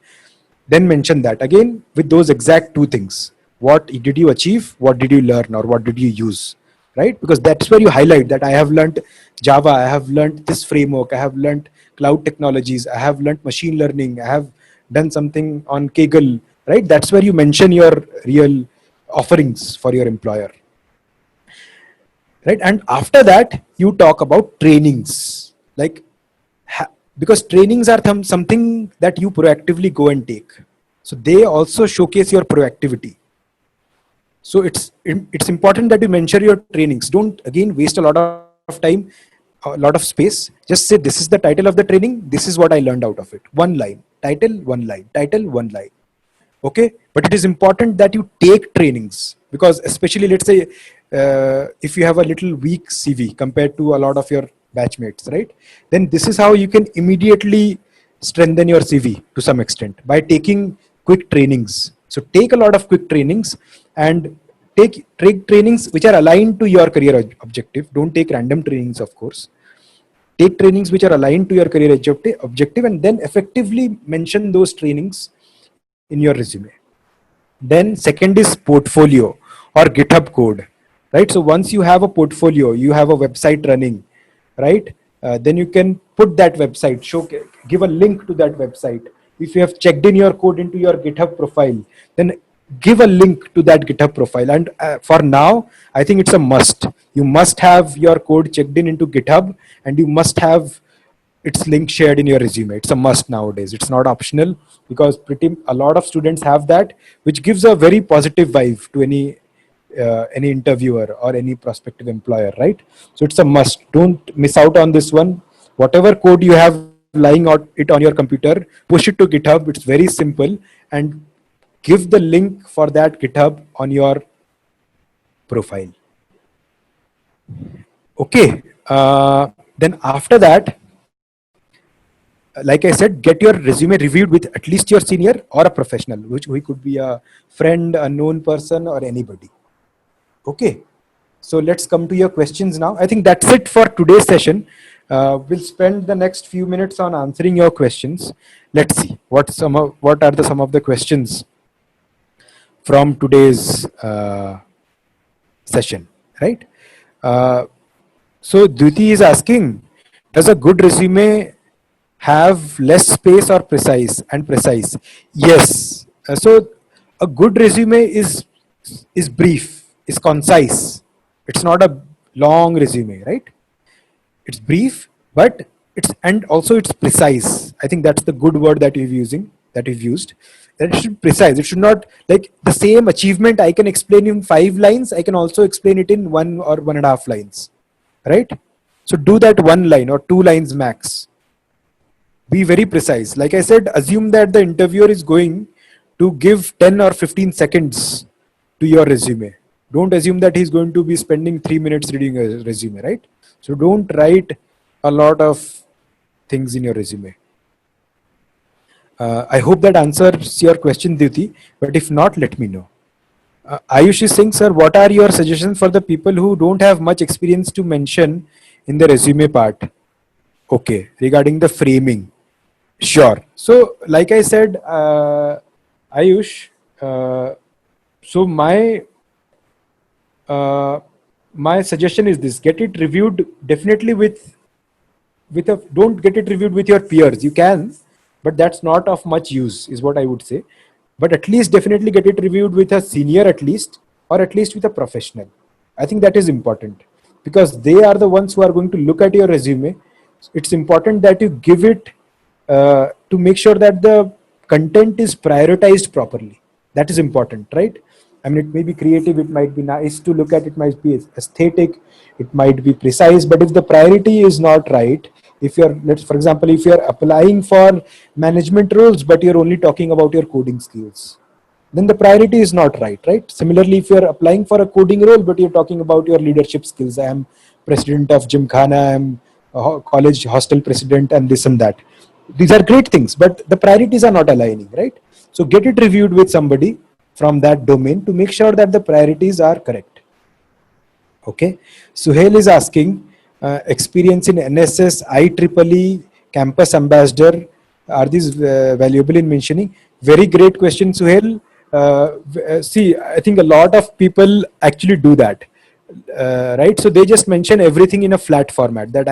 A: Then mention that again with those exact two things. What did you achieve? What did you learn? Or what did you use? Right? Because that's where you highlight that I have learned Java, I have learned this framework, I have learned cloud technologies, I have learned machine learning, I have done something on Kaggle, right? That's where you mention your real offerings for your employer, right? And after that, you talk about trainings, like because trainings are something that you proactively go and take, so they also showcase your proactivity. So it's important that you mention your trainings. Don't again waste a lot of time, a lot of space. Just say, this is the title of the training, this is what I learned out of it. One line title, one line title, one line. Okay, but it is important that you take trainings, because especially, let's say, if you have a little weak CV compared to a lot of your batchmates, right? Then this is how you can immediately strengthen your CV to some extent, by taking quick trainings. So take a lot of quick trainings, and take trainings which are aligned to your career objective. Don't take random trainings, of course. Take trainings which are aligned to your career objective, and then effectively mention those trainings in your resume. Then second is portfolio or GitHub code, right? So once you have a portfolio, you have a website running, right? Then you can put that website, give a link to that website. If you have checked in your code into your GitHub profile, then give a link to that GitHub profile. And for now, I think it's a must. You must have your code checked in into GitHub, and you must have its link shared in your resume. It's a must nowadays. It's not optional, because pretty a lot of students have that, which gives a very positive vibe to any interviewer or any prospective employer, right? So it's a must. Don't miss out on this one. Whatever code you have lying out it on your computer, push it to GitHub. It's very simple, and give the link for that GitHub on your profile. Okay. Then after that, like I said, get your resume reviewed with at least your senior or a professional, which we could be a friend, a known person, or anybody. Okay. So let's come to your questions now. I think that's it for today's session. We'll spend the next few minutes on answering your questions. Let's see what are some of the questions from today's session, right? So Dviti is asking, does a good resume have less space or precise? Yes. So a good resume is brief, is concise. It's not a long resume, right? It's brief, but and also it's precise. I think that's the good word that we've used. That it should be precise. It should not, like, the same achievement I can explain in 5 lines, I can also explain it in 1 or 1.5 lines, right? So do that 1 line or 2 lines max. Be very precise. Like I said, assume that the interviewer is going to give 10 or 15 seconds to your resume. Don't assume that he's going to be spending 3 minutes reading a resume, right? So don't write a lot of things in your resume. I hope that answers your question, Diti, but if not, let me know. Ayush is saying, sir, what are your suggestions for the people who don't have much experience to mention in the resume part? Okay, regarding the framing. Sure. So, like I said, Ayush, so my suggestion is this: get it reviewed definitely don't get it reviewed with your peers. You can, but that's not of much use, is what I would say. But at least definitely get it reviewed with a senior, at least, or at least with a professional. I think that is important, because they are the ones who are going to look at your resume. It's important that you give it to make sure that the content is prioritized properly. That is important, right? I mean, it may be creative, it might be nice to look at, it might be aesthetic, it might be precise, but if the priority is not right, if you're, let's, for example, if you're applying for management roles, but you're only talking about your coding skills, then the priority is not right, right? Similarly, if you're applying for a coding role, but you're talking about your leadership skills, I am president of Gymkhana, I'm a college hostel president, and this and that. These are great things, but the priorities are not aligning, right? So get it reviewed with somebody from that domain to make sure that the priorities are correct. Okay. Suhail is asking, experience in NSS, IEEE, campus ambassador, are these valuable in mentioning? Very great question, Suhail. See, I think a lot of people actually do that, right? So they just mention everything in a flat format, that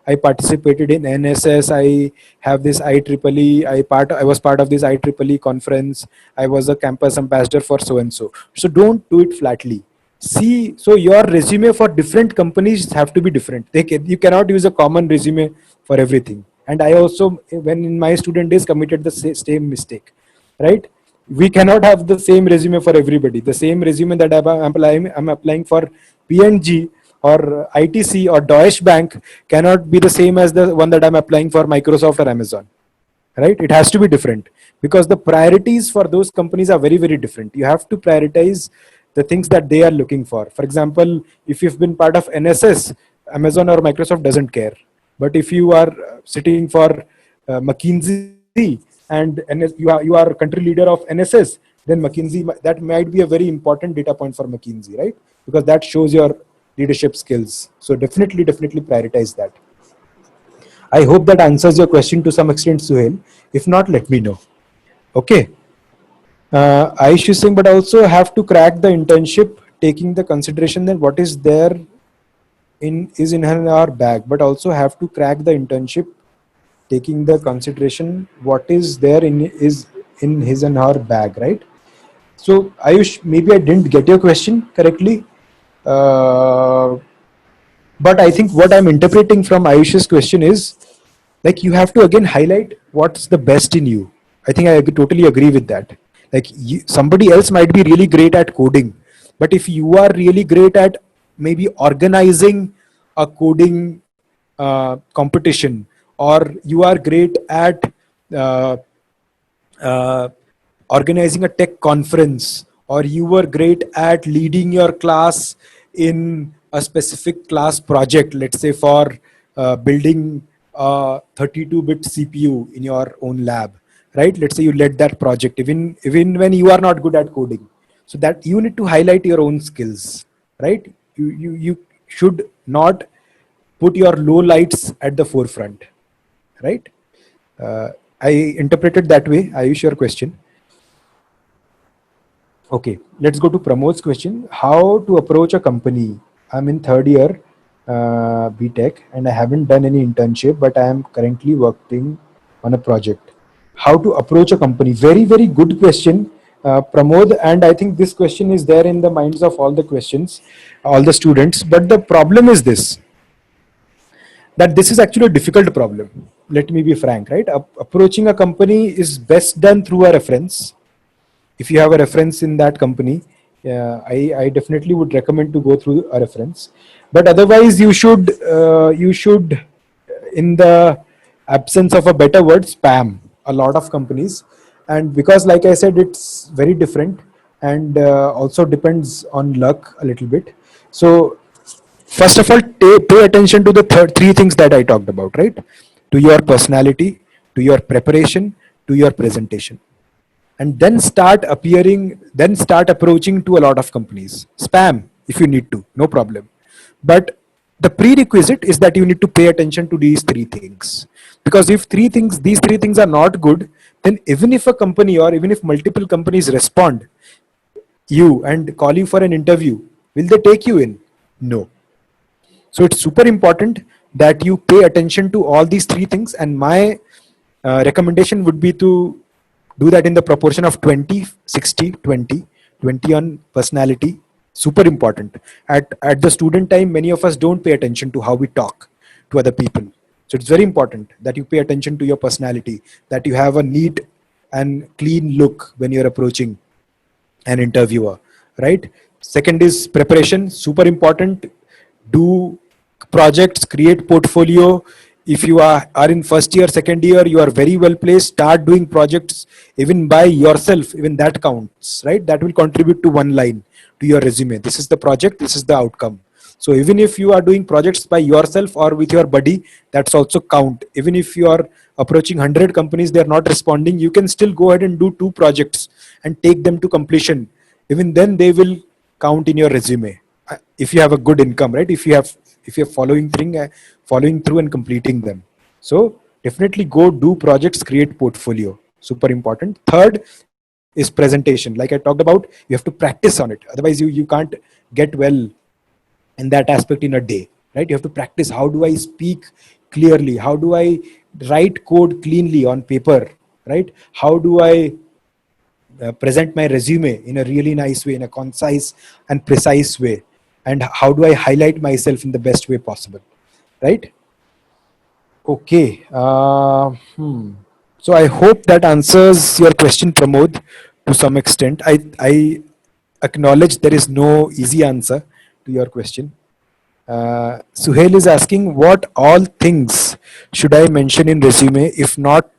A: I participated in NSS, I have this IEEE, I was part of this IEEE conference, I was a campus ambassador for so and so. So don't do it flatly. See, so your resume for different companies have to be different. You cannot use a common resume for everything. And I also, when in my student days, committed the same mistake, right? We cannot have the same resume for everybody. The same resume that I'm applying for PNG or ITC or Deutsche Bank cannot be the same as the one that I'm applying for Microsoft or Amazon, right? It has to be different because the priorities for those companies are very, very different. You have to prioritize the things that they are looking for. For example, if you've been part of NSS, Amazon or Microsoft doesn't care. But if you are sitting for McKinsey and you are country leader of NSS, then McKinsey, that might be a very important data point for McKinsey, right? Because that shows your leadership skills. So definitely prioritize that. I hope that answers your question to some extent, Suhail. If not, let me know. Okay. Ayush is saying, but also have to crack the internship, taking the consideration that what is there is in our bag, but also have to crack the internship, taking the consideration what is there is in his and her bag, right? So Ayush, maybe I didn't get your question correctly, but I think what I'm interpreting from Ayush's question is, like, you have to again highlight what's the best in you. I think I totally agree with that. Like, somebody else might be really great at coding, but if you are really great at maybe organizing a coding competition, or you are great at uh, uh, organizing a tech conference, or you were great at leading your class in a specific class project, let's say for building a 32-bit CPU in your own lab, right? Let's say you led that project, even when you are not good at coding. So that you need to highlight your own skills, right? You should not put your low lights at the forefront, right? I interpreted that way. Ayush, your question. Okay, let's go to Pramod's question. How to approach a company? I'm in third year BTech and I haven't done any internship, but I am currently working on a project. How to approach a company? Very, very good question, Pramod. And I think this question is there in the minds of all the questions, all the students. But the problem is this, that this is actually a difficult problem. Let me be frank, right? Approaching a company is best done through a reference. If you have a reference in that company, I definitely would recommend to go through a reference. But otherwise, you should, in the absence of a better word, spam a lot of companies. And because, like I said, it's very different and also depends on luck a little bit. So first of all, pay attention to the three things that I talked about, right? To your personality, to your preparation, to your presentation. And then start approaching to a lot of companies. Spam if you need to, no problem. But the prerequisite is that you need to pay attention to these three things. Because if these three things are not good, then even if a company or even if multiple companies respond you and call you for an interview, will they take you in? No. So it's super important that you pay attention to all these three things. And my recommendation would be to do that in the proportion of 20, 60, 20, 20 on personality. Super important. At the student time, many of us don't pay attention to how we talk to other people. So it's very important that you pay attention to your personality, that you have a neat and clean look when you're approaching an interviewer, right? Second is preparation, super important. Do projects, create portfolio. If you are in first year, second year, you are very well placed. Start doing projects even by yourself, even that counts, right? That will contribute to one line to your resume. This is the project, this is the outcome. So even if you are doing projects by yourself or with your buddy, that's also count. Even if you are approaching 100 companies, they're not responding, you can still go ahead and do 2 projects and take them to completion. Even then they will count in your resume. If you have a good income, right? If you're following through and completing them. So definitely go do projects, create portfolio. Super important. Third is presentation. Like I talked about, you have to practice on it. Otherwise you can't get well in that aspect in a day, right? You have to practice. How do I speak clearly? How do I write code cleanly on paper, right? How do I present my resume in a really nice way, in a concise and precise way? And how do I highlight myself in the best way possible, right? Okay. So I hope that answers your question, Pramod, to some extent. I acknowledge there is no easy answer to your question. Suhail is asking, what all things should I mention in resume? If not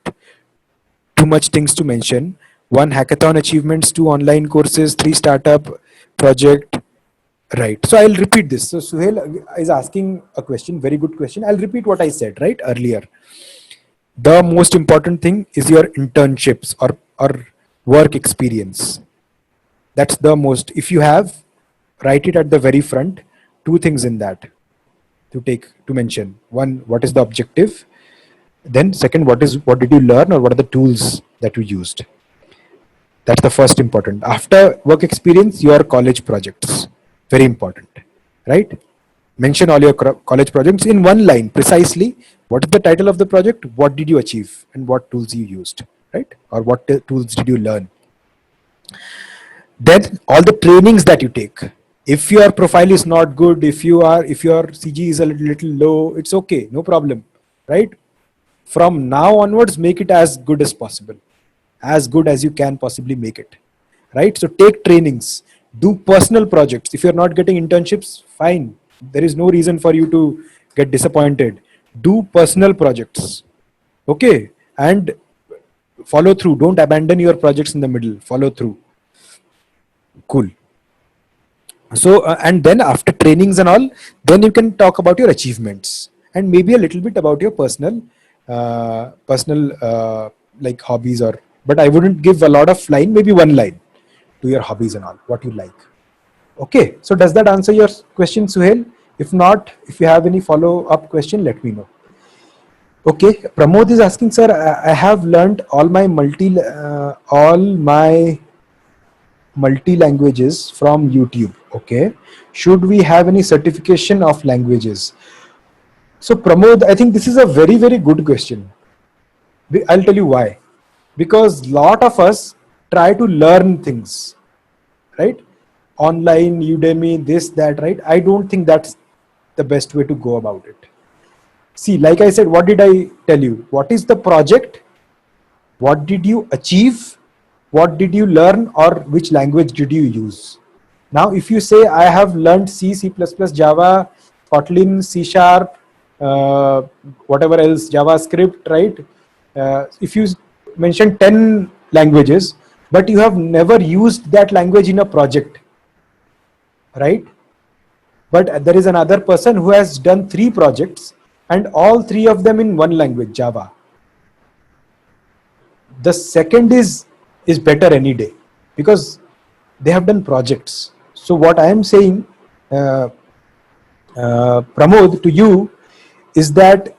A: too much things to mention. 1 hackathon achievements, 2 online courses, 3 startup project. Right. So I'll repeat this. So Suhail is asking a question, very good question. I'll repeat what I said right earlier. The most important thing is your internships or work experience. That's the most. If you have, write it at the very front. 2 things in that to mention. One, what is the objective? Then second, what did you learn, or what are the tools that you used? That's the first important. After work experience, your college projects. Very important, right? Mention all your college projects in one line precisely. What is the title of the project? What did you achieve? And what tools you used, right? Or what tools did you learn? Then all the trainings that you take. If your profile is not good, if your CG is a little low, it's okay, no problem, right? From now onwards, make it as good as possible, as good as you can possibly make it, right? So take trainings, do personal projects. If you're not getting internships, fine, there is no reason for you to get disappointed. Do personal projects, okay? And follow through. Don't abandon your projects in the middle. Follow through. Cool. So and then after trainings and all, then you can talk about your achievements and maybe a little bit about your personal like hobbies, or but I wouldn't give a lot of line, maybe 1 line to your hobbies and all, what you like. Okay, so does that answer your question, Suhail? If not, if you have any follow up question, let me know. Okay, Pramod is asking, sir, I have learned all my multi languages from YouTube. Okay, should we have any certification of languages? So Pramod, I think this is a very, very good question. I'll tell you why. Because lot of us try to learn things, right? Online, Udemy, this, that, right? I don't think that's the best way to go about it. See, like I said, what did I tell you? What is the project? What did you achieve? What did you learn, or which language did you use? Now, if you say, I have learned C, C++, Java, Kotlin, C Sharp, whatever else, JavaScript, right? If you mention 10 languages, but you have never used that language in a project, right? But there is another person who has done 3 projects and all 3 of them in one language, Java. The second is better any day because they have done projects. So what I am saying, Pramod, to you is that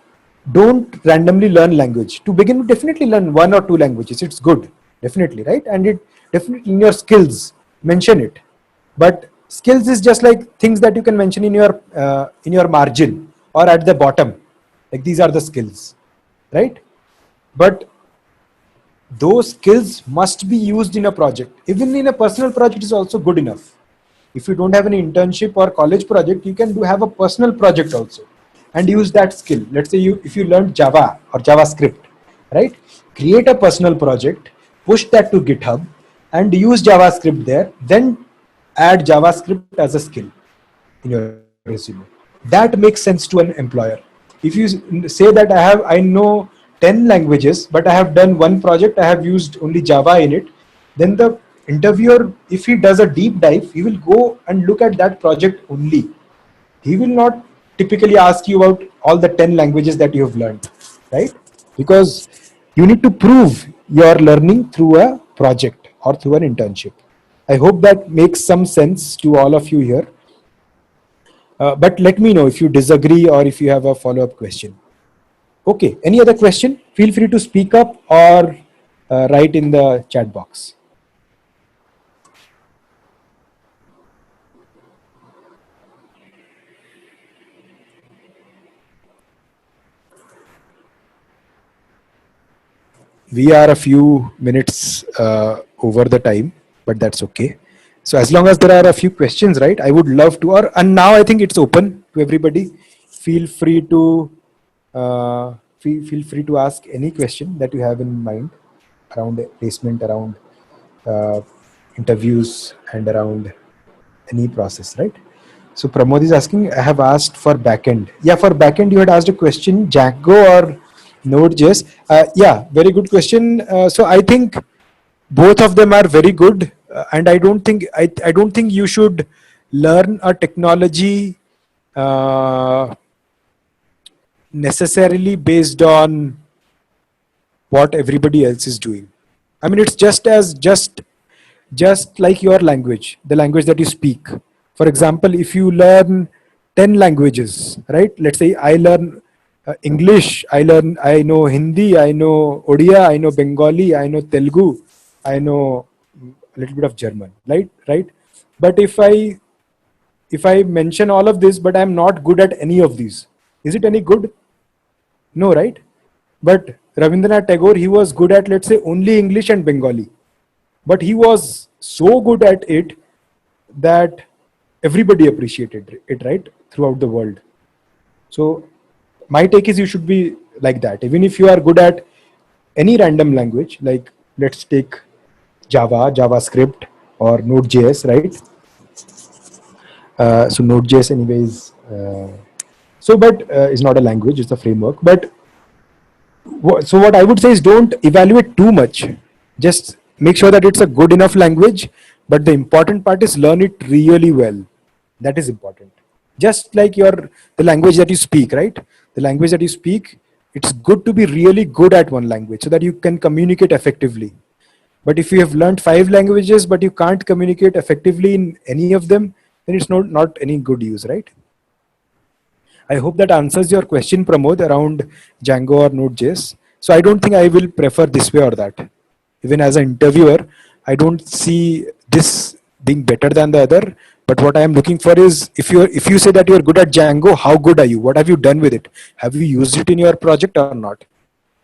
A: don't randomly learn language. To begin with, definitely learn 1 or 2 languages. It's good, definitely, right? And it definitely in your skills, mention it. But skills is just like things that you can mention in your margin or at the bottom. Like these are the skills, right? But those skills must be used in a project. Even in a personal project is also good enough. If you don't have any internship or college project, you can have a personal project also. and use that skill. Let's say if you learned Java or JavaScript, right? Create a personal project, push that to GitHub, and use JavaScript there. Then add JavaScript as a skill in your resume. That makes sense to an employer. If you say that I know 10 languages, but I have done one project, I have used only Java in it, then the interviewer, if he does a deep dive, he will go and look at that project only. He will not typically ask you about all the 10 languages that you have learned, right? Because you need to prove your learning through a project or through an internship. I hope that makes some sense to all of you here. But let me know if you disagree or if you have a follow-up question. Okay, any other question? Feel free to speak up or write in the chat box. We are a few minutes over the time, but that's okay. So as long as there are a few questions, right? I would love to. And now I think it's open to everybody. Feel free to feel free to ask any question that you have in mind around placement, around uh, interviews, and around any process, right? So Pramod is asking, I have asked for backend. Yeah, for backend, you had asked a question, Django or Node.js. Yeah, very good question. So I think both of them are very good, and I don't think you should learn a technology uh, necessarily based on what everybody else is doing. I mean, it's just like your language, the language that you speak. For example, if you learn 10 languages, right? Let's say I learn English, I know Hindi, I know Odia, I know Bengali, I know Telugu, I know a little bit of German, right? But if I mention all of this, but I'm not good at any of these, is it any good? No, right? But Rabindranath Tagore, he was good at, let's say, only English and Bengali, but he was so good at it that everybody appreciated it, right, throughout the world. So my take is you should be like that. Even if you are good at any random language, like let's take Java, JavaScript, or Node.js, right? So Node.js, anyways. But is not a language; it's a framework. But so what I would say is don't evaluate too much. Just make sure that it's a good enough language. But the important part is learn it really well. That is important. Just like the language that you speak, right? The language that you speak, it's good to be really good at one language so that you can communicate effectively. But if you have learned 5 languages but you can't communicate effectively in any of them, then it's not any good use, right? I hope that answers your question, Pramod, around Django or Node.js. So I don't think I will prefer this way or that. Even as an interviewer, I don't see this being better than the other. But what I am looking for is if you say that you are good at Django, how good are you? What have you done with it? Have you used it in your project or not?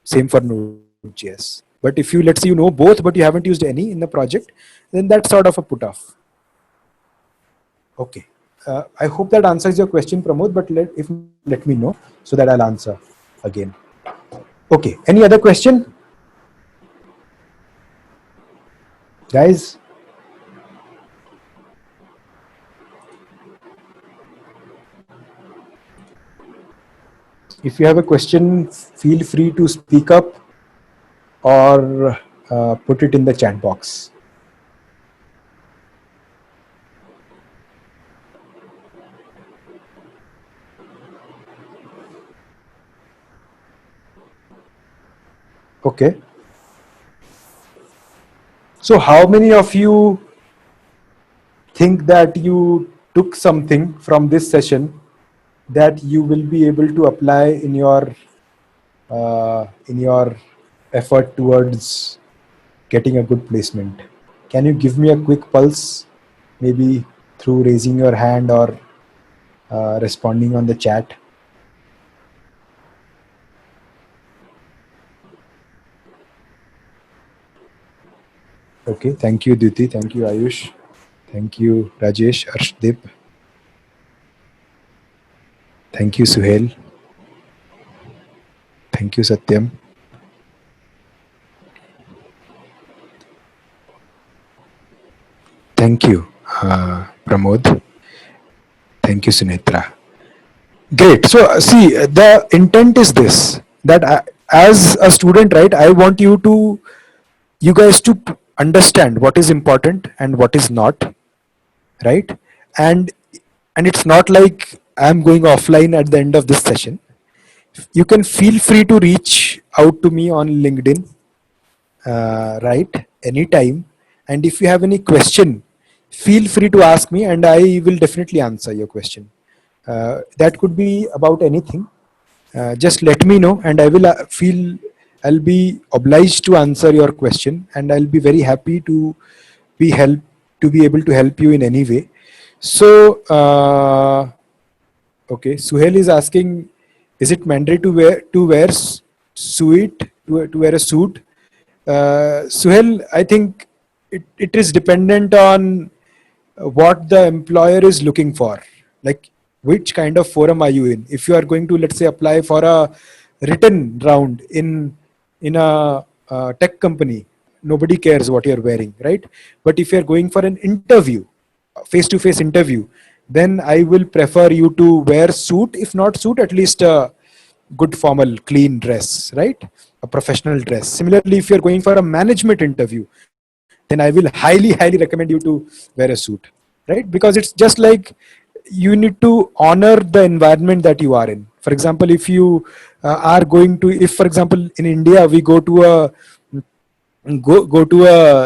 A: Same for Node.js. But if you, let's say, you know both, but you haven't used any in the project, then that's sort of a put off. Okay. I hope that answers your question, Pramod, but let me know so that I'll answer again. Okay. Any other question? Guys? If you have a question, feel free to speak up or put it in the chat box. Okay. So how many of you think that you took something from this session that you will be able to apply in your effort towards getting a good placement? Can you give me a quick pulse, maybe through raising your hand or responding on the chat? Okay, thank you, Duti. Thank you, Ayush. Thank you, Rajesh, Arshdeep. Thank you, Suhail. Thank you, Satyam. Thank you, Pramod. Thank you, Sunetra. Great. So, see, the intent is this, that as a student, right, I want you guys to understand what is important and what is not, right? And it's not like I'm going offline at the end of this session. You can feel free to reach out to me on LinkedIn, right, anytime. And if you have any question, feel free to ask me, and I will definitely answer your question. That could be about anything. Just let me know, and I will I'll be obliged to answer your question, and I'll be very happy to be help to be able to help you in any way. So, okay, Suhail is asking, is it mandatory to wear suit to wear a suit? Suhail, I think it is dependent on what the employer is looking for. Like, which kind of forum are you in? If you are going to, let's say, apply for a written round in a tech company, nobody cares what you're wearing, right? But if you're going for an interview, face to face interview, then I will prefer you to wear suit. If not suit, at least a good formal clean dress, right? A professional dress. Similarly, if you're going for a management interview, then I will highly recommend you to wear a suit, right? Because it's just like you need to honor the environment that you are in. For example, if you are going to, if for example in India we go to a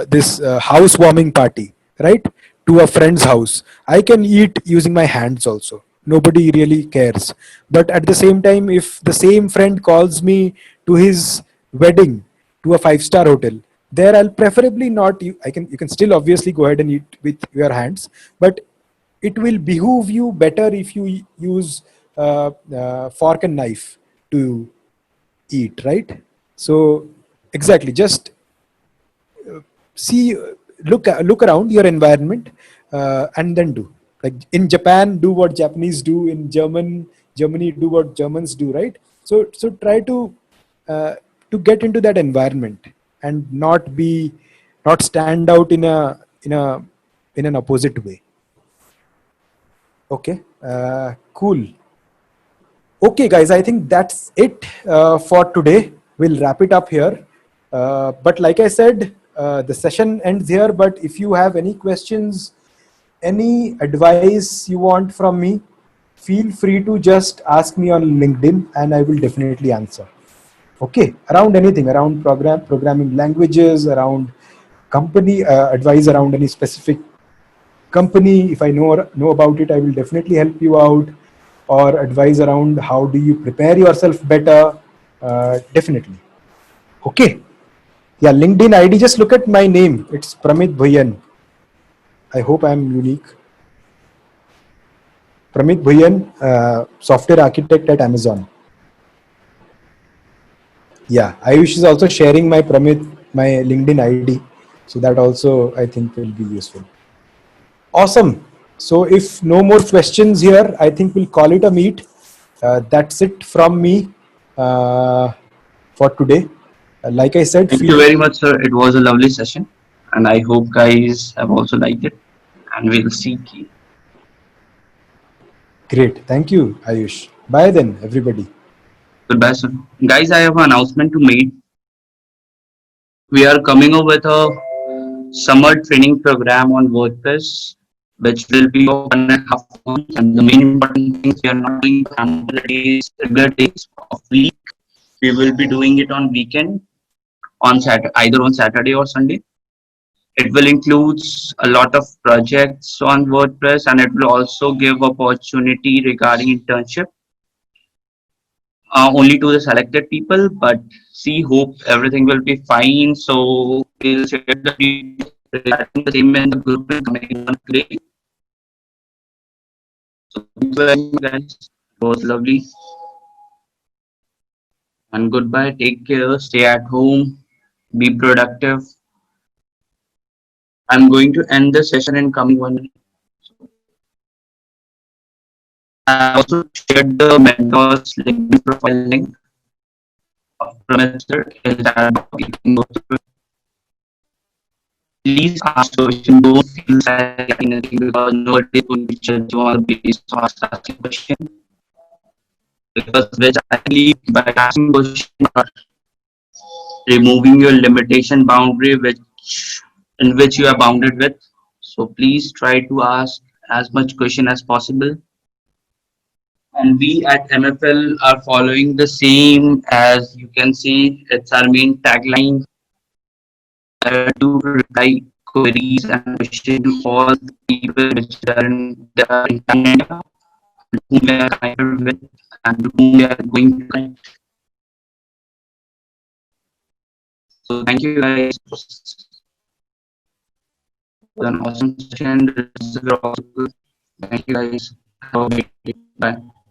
A: this housewarming party, right, to a friend's house, I can eat using my hands also, nobody really cares. But at the same time, if the same friend calls me to his wedding, to a five-star hotel, there I'll preferably not you can still obviously go ahead and eat with your hands, but it will behoove you better if you use fork and knife to eat, right? So exactly, just see, look around your environment, and then do. Like in Japan, do what Japanese do. In Germany, do what Germans do, right? So try uh, to get into that environment and not stand out in an opposite way. Okay, cool. Okay, guys, I think that's it for today. We'll wrap it up here. But like I said, the session ends here. But if you have any questions, any advice you want from me, feel free to just ask me on LinkedIn and I will definitely answer. Okay, around anything, around programming languages, around company advice, around any specific company. If I know about it, I will definitely help you out, or advise around how do you prepare yourself better. Definitely. Okay. Yeah, LinkedIn ID. Just look at my name. It's Pramit Bhuyan. I hope I'm unique. Pramit Bhuyan, software architect at Amazon. Yeah, Ayush is also sharing my LinkedIn ID, so that also I think will be useful. Awesome. So if no more questions here, I think we'll call it a meet. That's it from me for today. Like I said,
B: Thank
A: feel
B: you very much, sir. It was a lovely session, and I hope guys have also liked it. And we'll see you.
A: great. Thank you, Ayush. Bye then, everybody.
B: Goodbye, sir. Guys, I have an announcement to make. We are coming up with a summer training program on WordPress, which will be of 1.5 months. And the main important things, we are not doing regular days of week. We will be doing it on weekend, on either on Saturday or Sunday. It will include a lot of projects on WordPress, and it will also give opportunity regarding internship only to the selected people. But see, hope everything will be fine. So we'll share the details regarding the same in the group in coming one today. So thank you very much, guys. It was lovely. And goodbye. Take care. Stay at home. Be productive. I'm going to end the session in coming 1 minute. I have also shared the mentor's LinkedIn profile link. semester is that you can go through. Please ask question. Don't feel sad asking anything because nobody is going to judge you on the basis of asking question. Because which I believe by asking question or removing your limitation boundary which in which you are bounded with. So please try to ask as much question as possible. And we at MFL are following the same as you can see. It's our main tagline to reply queries and questions to all the people which are in India, whom we are connected with and whom we are going to connect. So thank you guys for an awesome session. This is also good. Thank you guys. Have a great day. Bye.